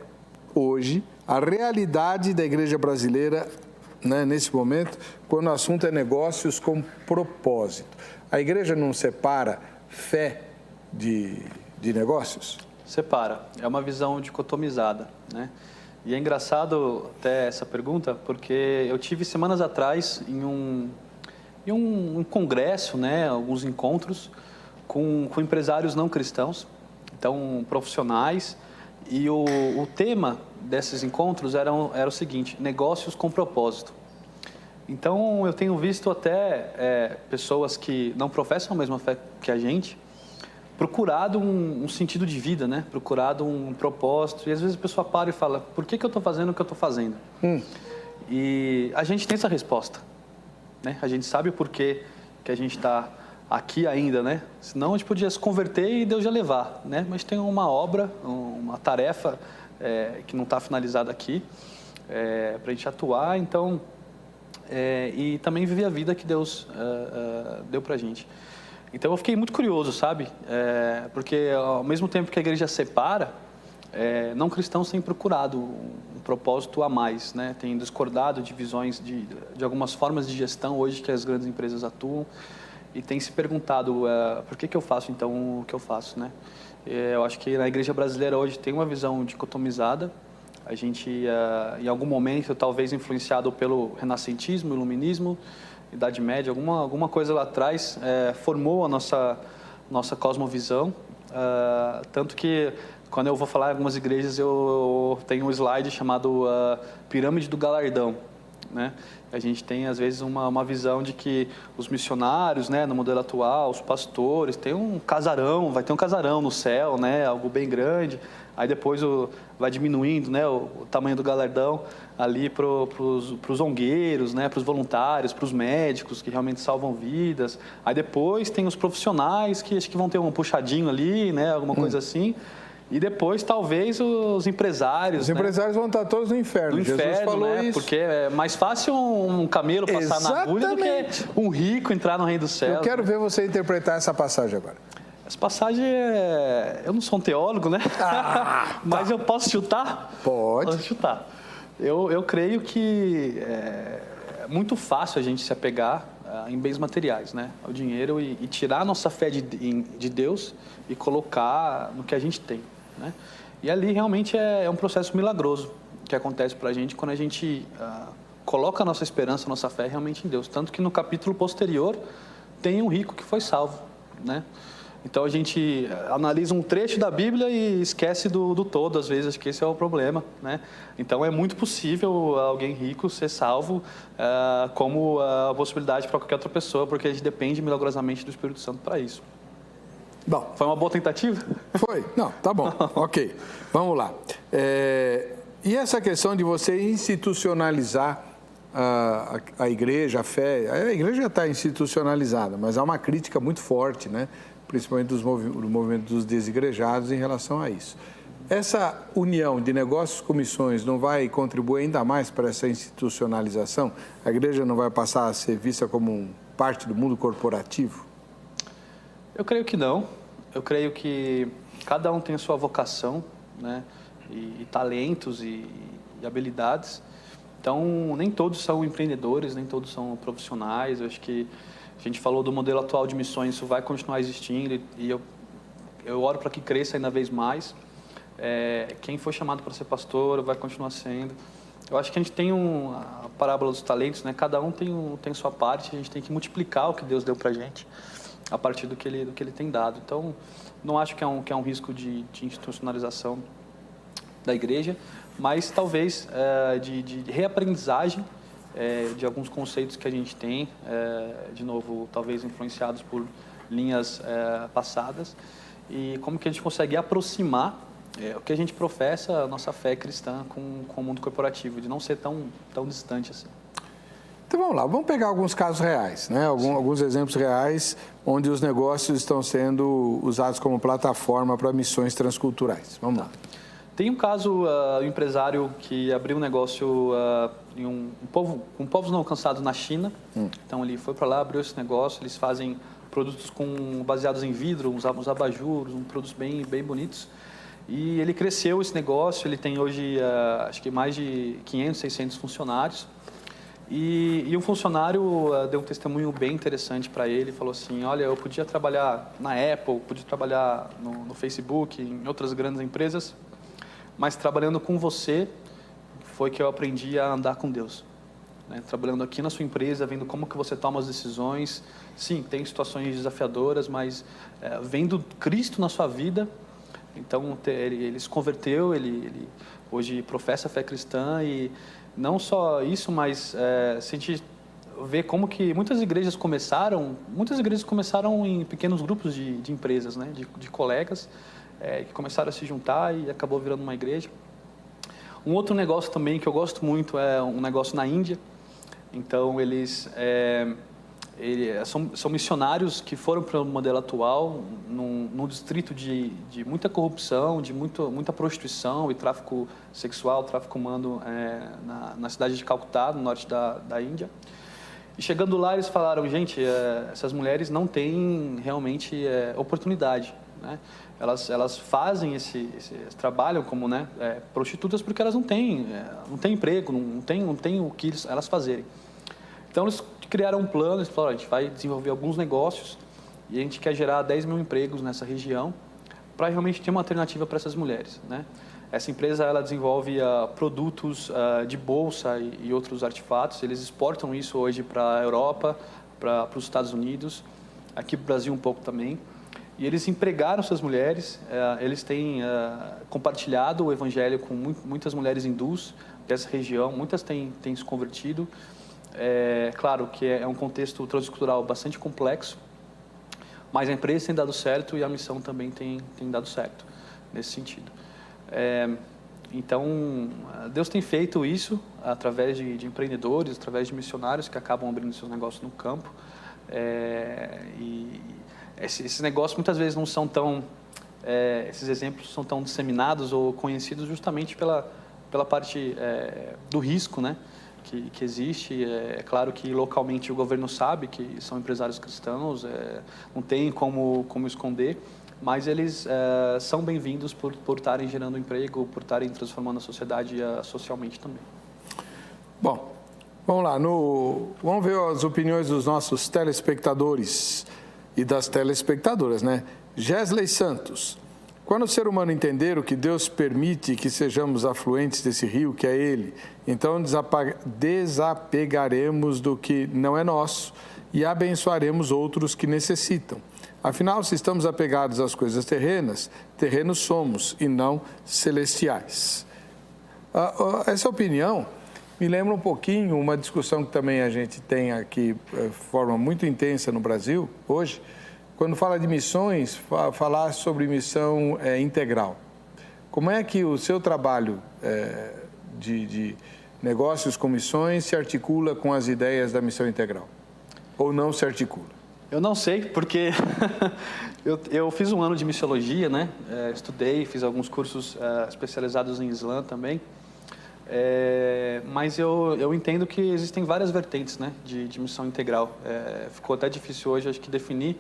hoje, a realidade da Igreja brasileira, né, nesse momento, quando o assunto é negócios com propósito? A Igreja não separa fé de de negócios? Separa. É uma visão dicotomizada, né? E é engraçado até essa pergunta, porque eu tive semanas atrás em um congresso, né, alguns encontros com empresários não cristãos, então profissionais, e o tema desses encontros era o seguinte: negócios com propósito. Então eu tenho visto até pessoas que não professam a mesma fé que a gente, procurado um sentido de vida, né? Procurado um propósito. E às vezes a pessoa para e fala: por que eu estou fazendo o que eu estou fazendo? E a gente tem essa resposta, né? A gente sabe o porquê que a gente está aqui ainda, né? Senão a gente podia se converter e Deus já levar, né? Mas tem uma obra, uma tarefa que não está finalizada aqui, para a gente atuar, então, e também viver a vida que Deus deu para a gente. Então eu fiquei muito curioso, sabe? Porque ao mesmo tempo que a igreja separa, não cristãos têm procurado um propósito a mais, né? Têm discordado de visões de algumas formas de gestão hoje que as grandes empresas atuam e têm se perguntado por que eu faço então o que eu faço, né? Eu acho que na igreja brasileira hoje tem uma visão dicotomizada. A gente, em algum momento, talvez influenciado pelo renascentismo, iluminismo, Idade Média, alguma coisa lá atrás formou a nossa cosmovisão, tanto que quando eu vou falar em algumas igrejas eu tenho um slide chamado Pirâmide do Galardão, né? A gente tem às vezes uma visão de que os missionários, né, no modelo atual, os pastores, vai ter um casarão no céu, né, algo bem grande. Aí depois vai diminuindo, né, o tamanho do galardão ali para os zongueiros, né, para os voluntários, para os médicos que realmente salvam vidas. Aí depois tem os profissionais que acho que vão ter um puxadinho ali, né, alguma coisa assim. E depois, talvez, os empresários. Os empresários vão estar todos no inferno. Jesus falou, né? Isso. Porque é mais fácil um camelo passar na agulha do que um rico entrar no reino do céu. Eu quero ver você interpretar essa passagem agora. Essa passagem eu não sou um teólogo, né? Mas eu posso chutar? Pode. Posso chutar. Eu creio que é muito fácil a gente se apegar em bens materiais, né? Ao dinheiro e tirar a nossa fé de Deus e colocar no que a gente tem, né? E ali realmente é um processo milagroso que acontece para a gente quando a gente coloca a nossa esperança, a nossa fé realmente em Deus. Tanto que no capítulo posterior tem um rico que foi salvo, né? Então a gente analisa um trecho da Bíblia e esquece do todo, às vezes. Acho que esse é o problema, né? Então é muito possível alguém rico ser salvo, como a possibilidade para qualquer outra pessoa, porque a gente depende milagrosamente do Espírito Santo para isso. Bom, foi uma boa tentativa? Foi. Não, tá bom. Ok. Vamos lá. E essa questão de você institucionalizar a igreja, a fé, a igreja já está institucionalizada, mas há uma crítica muito forte, né? Principalmente do movimento dos desigrejados em relação a isso. Essa união de negócios com missões não vai contribuir ainda mais para essa institucionalização? A igreja não vai passar a ser vista como parte do mundo corporativo? Eu creio que não. Eu creio que cada um tem a sua vocação, né? E talentos e habilidades. Então, nem todos são empreendedores, nem todos são profissionais. Eu acho que a gente falou do modelo atual de missões, isso vai continuar existindo e eu oro para que cresça ainda vez mais. Quem foi chamado para ser pastor vai continuar sendo. Eu acho que a gente tem a parábola dos talentos, né? Cada um tem sua parte, a gente tem que multiplicar o que Deus deu para a gente a partir do que ele tem dado. Então, não acho que é um risco de institucionalização da igreja, mas talvez de reaprendizagem de alguns conceitos que a gente tem, de novo, talvez influenciados por linhas passadas, e como que a gente consegue aproximar o que a gente professa, a nossa fé cristã, com o mundo corporativo, de não ser tão distante assim. Então vamos lá, vamos pegar alguns casos reais, né? Alguns exemplos reais onde os negócios estão sendo usados como plataforma para missões transculturais. Vamos lá. Tem um caso, um empresário que abriu um negócio em povos não alcançados na China. Então ele foi para lá, abriu esse negócio, eles fazem produtos baseados em vidro, uns abajures, produtos bem bonitos. E ele cresceu esse negócio, ele tem hoje acho que mais de 500, 600 funcionários. E um funcionário deu um testemunho bem interessante para ele, falou assim, olha, eu podia trabalhar na Apple, podia trabalhar no Facebook, em outras grandes empresas, mas trabalhando com você foi que eu aprendi a andar com Deus. Né? Trabalhando aqui na sua empresa, vendo como que você toma as decisões, sim, tem situações desafiadoras, mas vendo Cristo na sua vida, então ele se converteu, ele hoje professa a fé cristã e não só isso, mas se a gente vê como que muitas igrejas começaram em pequenos grupos de empresas, né? de colegas que começaram a se juntar e acabou virando uma igreja. Um outro negócio também que eu gosto muito é um negócio na Índia. Então, eles são missionários que foram para o modelo atual, num distrito de muita corrupção, de muita prostituição e tráfico sexual, tráfico humano na cidade de Calcutá, no norte da Índia. E chegando lá, eles falaram, gente, essas mulheres não têm realmente oportunidade, né? Elas fazem trabalham como, né, prostitutas porque elas não têm emprego, não tem o que elas fazerem. Então, eles criaram um plano, eles falaram, a gente vai desenvolver alguns negócios e a gente quer gerar 10 mil empregos nessa região para realmente ter uma alternativa para essas mulheres, né? Essa empresa, ela desenvolve produtos de bolsa e outros artefatos, eles exportam isso hoje para a Europa, para os Estados Unidos, aqui para o Brasil um pouco também. E eles empregaram essas mulheres, eles têm compartilhado o evangelho com muitas mulheres hindus dessa região, muitas têm se convertido. Claro que é um contexto transcultural bastante complexo, mas a empresa tem dado certo e a missão também tem dado certo nesse sentido. Então, Deus tem feito isso através de empreendedores, através de missionários que acabam abrindo seus negócios no campo. E esses negócios muitas vezes não são tão... esses exemplos são tão disseminados ou conhecidos justamente pela parte do risco, né? Que existe. É claro que localmente o governo sabe que são empresários cristãos, não tem como esconder, mas eles são bem-vindos por estarem gerando emprego, por estarem transformando a sociedade socialmente também. Bom, vamos lá. Vamos ver as opiniões dos nossos telespectadores e das telespectadoras, né? Gesley Santos. Quando o ser humano entender o que Deus permite que sejamos afluentes desse rio, que é Ele, então desapegaremos do que não é nosso e abençoaremos outros que necessitam. Afinal, se estamos apegados às coisas terrenas, terrenos somos e não celestiais. Essa opinião me lembra um pouquinho uma discussão que também a gente tem aqui de forma muito intensa no Brasil hoje, quando fala de missões, falar sobre missão integral. Como é que o seu trabalho de negócios com missões se articula com as ideias da missão integral? Ou não se articula? Eu não sei, porque eu fiz um ano de missiologia, né? Estudei, fiz alguns cursos especializados em Islã também. Mas eu entendo que existem várias vertentes, né, de missão integral. Ficou até difícil hoje, acho que, definir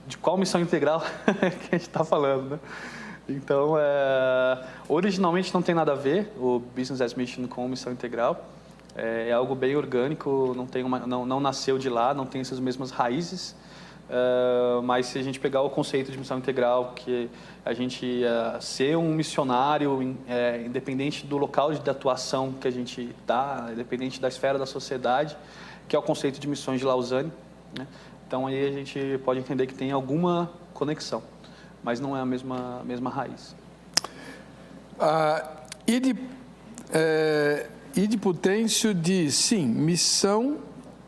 de qual missão integral que a gente está falando, né? Então, originalmente não tem nada a ver o Business as Mission com missão integral. É algo bem orgânico, não nasceu de lá, não tem essas mesmas raízes. Mas se a gente pegar o conceito de missão integral, que a gente ser um missionário, independente do local de atuação que a gente está, independente da esfera da sociedade, que é o conceito de missões de Lausanne, né? Então aí a gente pode entender que tem alguma conexão, mas não é a mesma raiz. Idiputêncio diz, sim, missão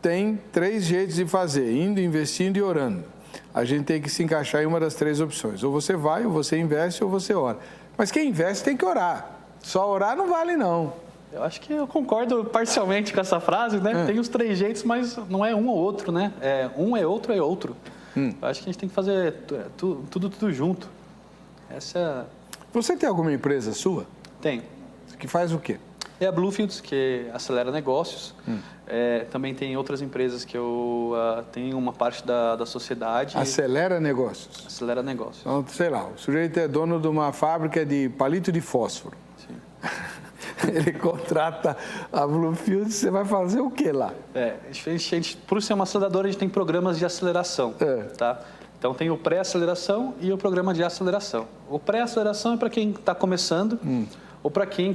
tem 3 jeitos de fazer, indo, investindo e orando. A gente tem que se encaixar em uma das 3 opções. Ou você vai, ou você investe, ou você ora. Mas quem investe tem que orar. Só orar não vale, não. Eu acho que eu concordo parcialmente com essa frase, né? Tem os 3 jeitos, mas não é um ou outro, né? Um é outro, é outro. Eu acho que a gente tem que fazer tudo junto. Você tem alguma empresa sua? Tenho. Que faz o quê? É a Bluefields, que acelera negócios. Também tem outras empresas que eu tenho uma parte da sociedade. Acelera negócios? Acelera negócios. Então, sei lá, o sujeito é dono de uma fábrica de palito de fósforo. Sim. Ele contrata a Bluefield, você vai fazer o que lá? Por ser uma aceleradora, a gente tem programas de aceleração, tá? Então, tem o pré-aceleração e o programa de aceleração. O pré-aceleração é para quem está começando ou para quem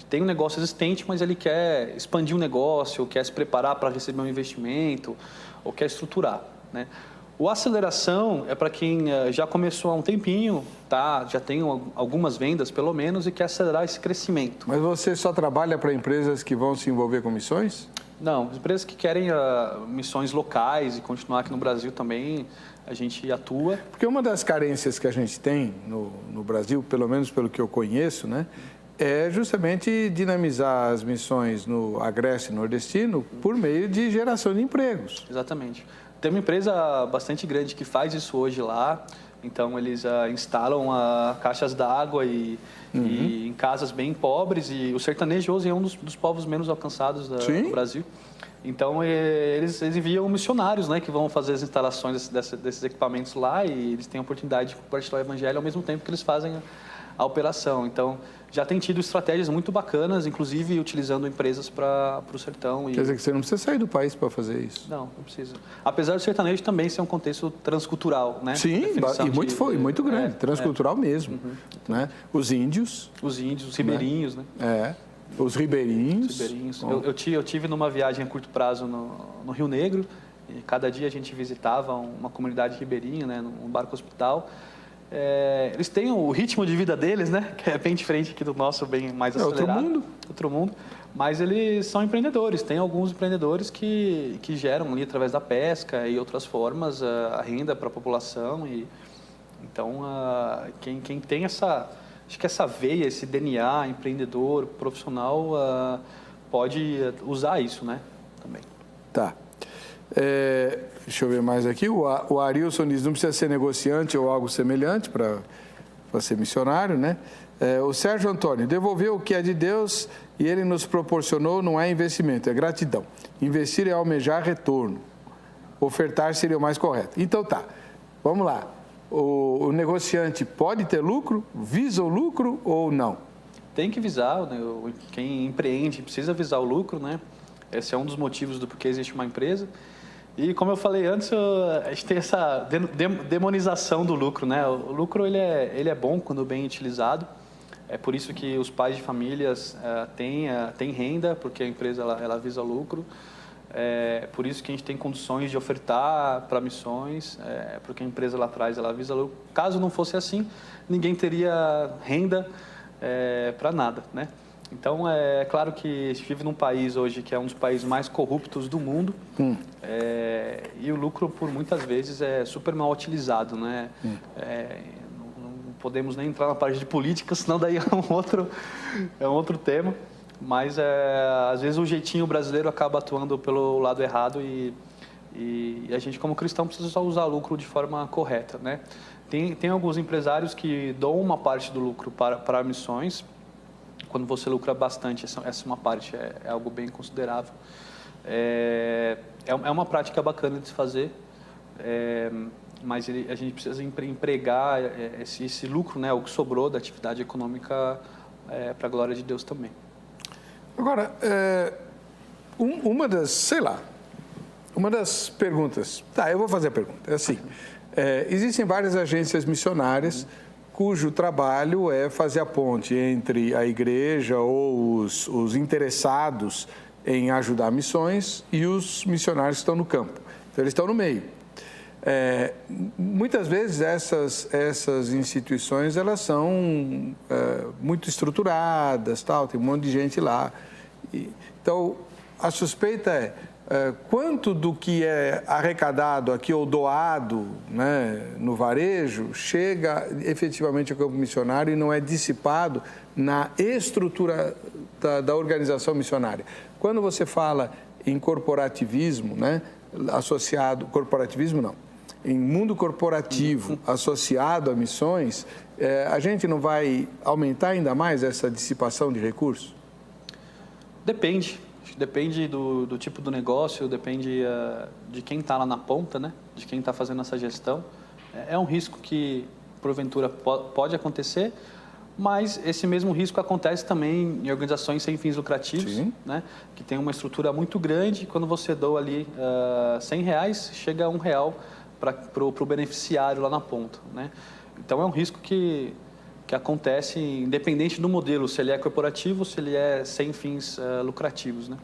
tem um negócio existente, mas ele quer expandir um negócio, ou quer se preparar para receber um investimento, ou quer estruturar, né? O aceleração é para quem já começou há um tempinho, tá? Já tem algumas vendas, pelo menos, e quer acelerar esse crescimento. Mas você só trabalha para empresas que vão se envolver com missões? Não, empresas que querem missões locais e continuar aqui no Brasil também, a gente atua. Porque uma das carências que a gente tem no Brasil, pelo menos pelo que eu conheço, né, é justamente dinamizar as missões no Agreste Nordestino por meio de geração de empregos. Exatamente. Tem uma empresa bastante grande que faz isso hoje lá. Então, eles instalam caixas d'água e em casas bem pobres. E o sertanejo hoje é um dos povos menos alcançados do Brasil. Então, eles enviam missionários, né, que vão fazer as instalações desses equipamentos lá, e eles têm a oportunidade de compartilhar o evangelho ao mesmo tempo que eles fazem a operação. Então, já tem tido estratégias muito bacanas, inclusive utilizando empresas para o sertão. Quer dizer que você não precisa sair do país para fazer isso? Não precisa. Apesar do sertanejo também ser um contexto transcultural, né? Sim, e muito grande, transcultural mesmo. Né? Os índios. Os ribeirinhos, né? Os ribeirinhos. Eu tive numa viagem a curto prazo no Rio Negro, e cada dia a gente visitava uma comunidade ribeirinha, né, num barco hospital. Eles têm o ritmo de vida deles, né, que é bem diferente aqui do nosso, bem mais acelerado. Outro mundo. Mas eles são empreendedores. Tem alguns empreendedores que geram ali através da pesca e outras formas a renda para a população. Então, quem tem acho que essa veia, esse DNA empreendedor, profissional, pode usar isso, né, também. Tá. Deixa eu ver mais aqui. O Arilson diz, não precisa ser negociante ou algo semelhante para ser missionário, né? O Sérgio Antônio, devolver o que é de Deus e Ele nos proporcionou não é investimento, é gratidão. Investir é almejar retorno. Ofertar seria o mais correto. Então tá, vamos lá. O negociante pode ter lucro? Visa o lucro ou não? Tem que visar, né? Quem empreende precisa visar o lucro, né? Esse é um dos motivos do porquê existe uma empresa. E como eu falei antes, a gente tem essa demonização do lucro, né? O lucro ele é bom quando bem utilizado. É por isso que os pais de famílias têm renda, porque a empresa ela visa lucro. É por isso que a gente tem condições de ofertar para missões, porque a empresa lá atrás ela visa lucro. Caso não fosse assim, ninguém teria renda para nada, né? Então, é claro que a gente vive num país hoje que é um dos países mais corruptos do mundo, e o lucro, por muitas vezes, é super mal utilizado, né? Não podemos nem entrar na parte de política, senão daí é um outro tema. Mas, às vezes, o jeitinho brasileiro acaba atuando pelo lado errado e a gente, como cristão, precisa só usar o lucro de forma correta, né? Tem alguns empresários que dão uma parte do lucro para missões. Quando você lucra bastante, essa uma parte é algo bem considerável. É uma prática bacana de se fazer, mas a gente precisa empregar esse lucro, né, o que sobrou da atividade econômica, para a glória de Deus também. Agora, uma das perguntas... Tá, eu vou fazer a pergunta. É assim, existem várias agências missionárias cujo trabalho é fazer a ponte entre a igreja ou os interessados em ajudar missões e os missionários que estão no campo. Então, eles estão no meio. Muitas vezes essas instituições elas são muito estruturadas, tal, tem um monte de gente lá. Então, a suspeita quanto do que é arrecadado aqui ou doado, né, no varejo chega efetivamente ao campo missionário e não é dissipado na estrutura da organização missionária. Quando você fala em corporativismo, né, associado, corporativismo não, em mundo corporativo associado a missões, a gente não vai aumentar ainda mais essa dissipação de recursos? Depende do tipo do negócio, depende de quem está lá na ponta, né? De quem está fazendo essa gestão. É um risco que, porventura, pode acontecer, Mas esse mesmo risco acontece também em organizações sem fins lucrativos, né? Que tem uma estrutura muito grande. Quando você doa ali R$100, chega a R$1 para o beneficiário lá na ponta, né? Então, é um risco que acontece independente do modelo, se ele é corporativo ou se ele é sem fins lucrativos, né?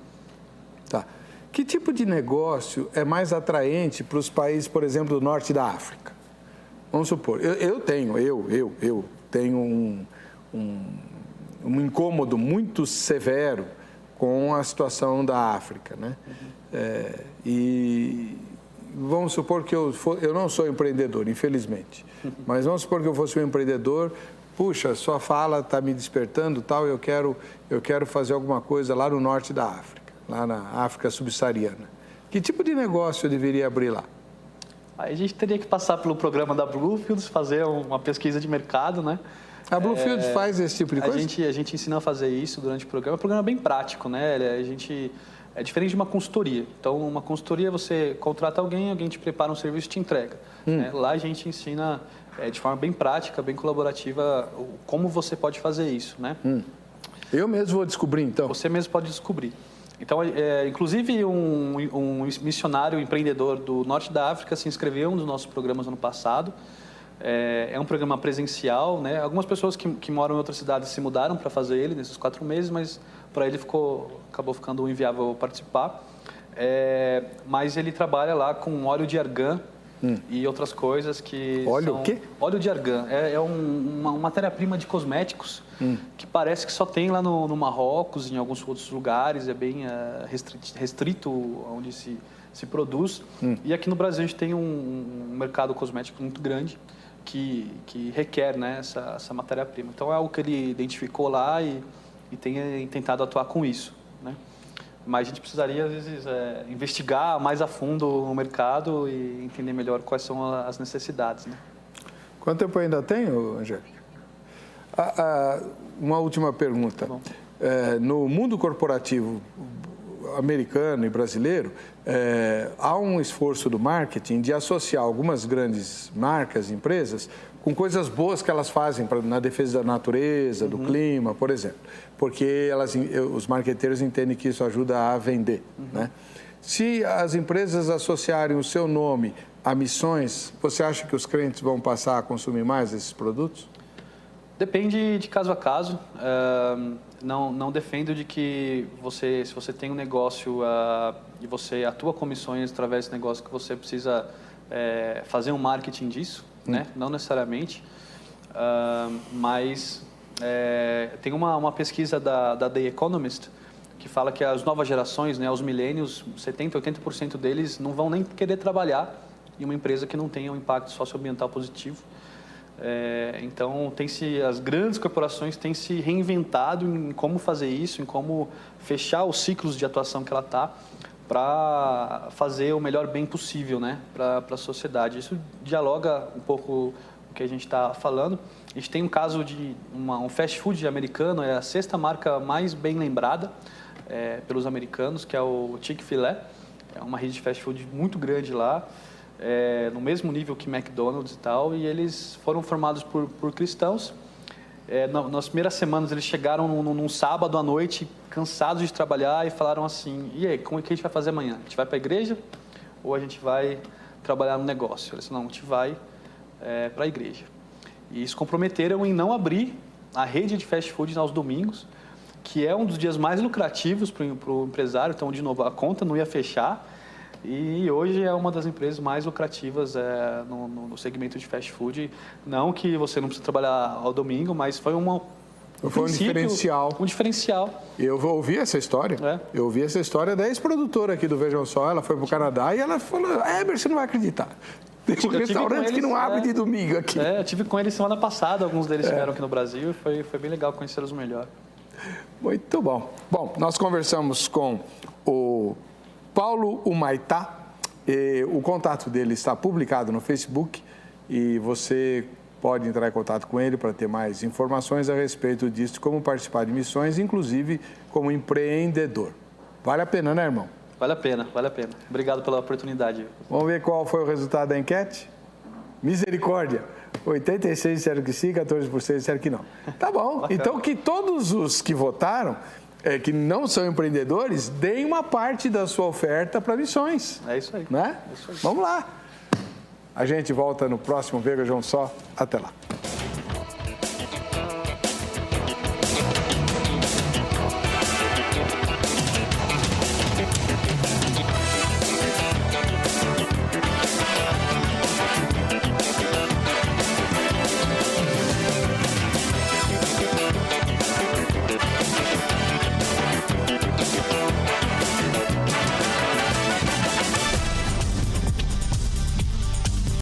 Tá. Que tipo de negócio é mais atraente para os países, por exemplo, do norte da África? Vamos supor, eu tenho um incômodo muito severo com a situação da África, né? E vamos supor que eu não sou empreendedor, infelizmente, mas vamos supor que eu fosse um empreendedor. Puxa, sua fala está me despertando, tal. Eu quero fazer alguma coisa lá no norte da África, lá na África subsaariana. Que tipo de negócio eu deveria abrir lá? Aí a gente teria que passar pelo programa da Bluefields, fazer uma pesquisa de mercado, né? A Bluefields faz esse tipo de coisa? A gente ensina a fazer isso durante o programa. O programa é bem prático, né? É diferente de uma consultoria. Então, uma consultoria, você contrata alguém te prepara um serviço e te entrega. Né? Lá a gente ensina de forma bem prática, bem colaborativa, como você pode fazer isso, né? Eu mesmo vou descobrir, então? Você mesmo pode descobrir. Então, inclusive, um missionário empreendedor do norte da África se inscreveu em um dos nossos programas ano passado. É um programa presencial, né? Algumas pessoas que moram em outras cidades se mudaram para fazer ele nesses 4 meses, mas para ele acabou ficando inviável participar. Mas ele trabalha lá com óleo de argan e outras coisas que Óleo o quê? Óleo de argan. É uma matéria-prima de cosméticos que parece que só tem lá no Marrocos, em alguns outros lugares, é bem restrito onde se produz. E aqui no Brasil a gente tem um mercado cosmético muito grande que requer, né, essa matéria-prima. Então é algo que ele identificou lá e tem tentado atuar com isso, né? Mas a gente precisaria, às vezes, investigar mais a fundo o mercado e entender melhor quais são as necessidades, né? Quanto tempo ainda tenho, Angélica? Uma última pergunta. Tá bom. No mundo corporativo americano e brasileiro, há um esforço do marketing de associar algumas grandes marcas, empresas, com coisas boas que elas fazem na defesa da natureza, do clima, por exemplo. Porque os marqueteiros entendem que isso ajuda a vender, né? Se as empresas associarem o seu nome a missões, você acha que os clientes vão passar a consumir mais esses produtos? Depende de caso a caso. Não defendo de que se você tem um negócio e você atua com missões através desse negócio, que você precisa fazer um marketing disso, né? Não necessariamente. Mas tem uma pesquisa da The Economist que fala que as novas gerações, né, os millennials, 70%, 80% deles não vão nem querer trabalhar em uma empresa que não tenha um impacto socioambiental positivo. Então, as grandes corporações têm se reinventado em como fazer isso, em como fechar os ciclos de atuação que ela está para fazer o melhor bem possível, né, para a sociedade. Isso dialoga um pouco o que a gente está falando. A gente tem um caso de um fast food americano, é a 6ª marca mais bem lembrada pelos americanos, que é o Chick-fil-A. É uma rede de fast food muito grande lá. No mesmo nível que McDonald's e tal, e eles foram formados por cristãos. Nas primeiras semanas, eles chegaram num sábado à noite, cansados de trabalhar, e falaram assim: e aí, como é que a gente vai fazer amanhã? A gente vai para a igreja ou a gente vai trabalhar no negócio? Eles falaram: não, a gente vai para a igreja. E se comprometeram em não abrir a rede de fast food aos domingos, que é um dos dias mais lucrativos para o empresário. Então, de novo, a conta não ia fechar. E hoje é uma das empresas mais lucrativas no segmento de fast food. Não que você não precisa trabalhar ao domingo, mas foi um diferencial. Um diferencial. Eu ouvi essa história. Eu ouvi essa história da ex-produtora aqui do Vejam Só. Ela foi para o Canadá e ela falou: você não vai acreditar. Tem um restaurante que não abre de domingo aqui. Eu tive com eles semana passada. Alguns deles vieram aqui no Brasil e foi bem legal conhecê-los melhor. Muito bom. Bom, nós conversamos com o Paulo Humaitá. O contato dele está publicado no Facebook e você pode entrar em contato com ele para ter mais informações a respeito disso, como participar de missões, inclusive como empreendedor. Vale a pena, né, irmão? Vale a pena, vale a pena. Obrigado pela oportunidade. Vamos ver qual foi o resultado da enquete? Misericórdia! 86 disseram que sim, 14% disseram que não. Tá bom. Então, que todos os que votaram, que não são empreendedores, deem uma parte da sua oferta para missões. É isso aí. Né? É isso aí. Vamos lá. A gente volta no próximo Vejam Só. Até lá.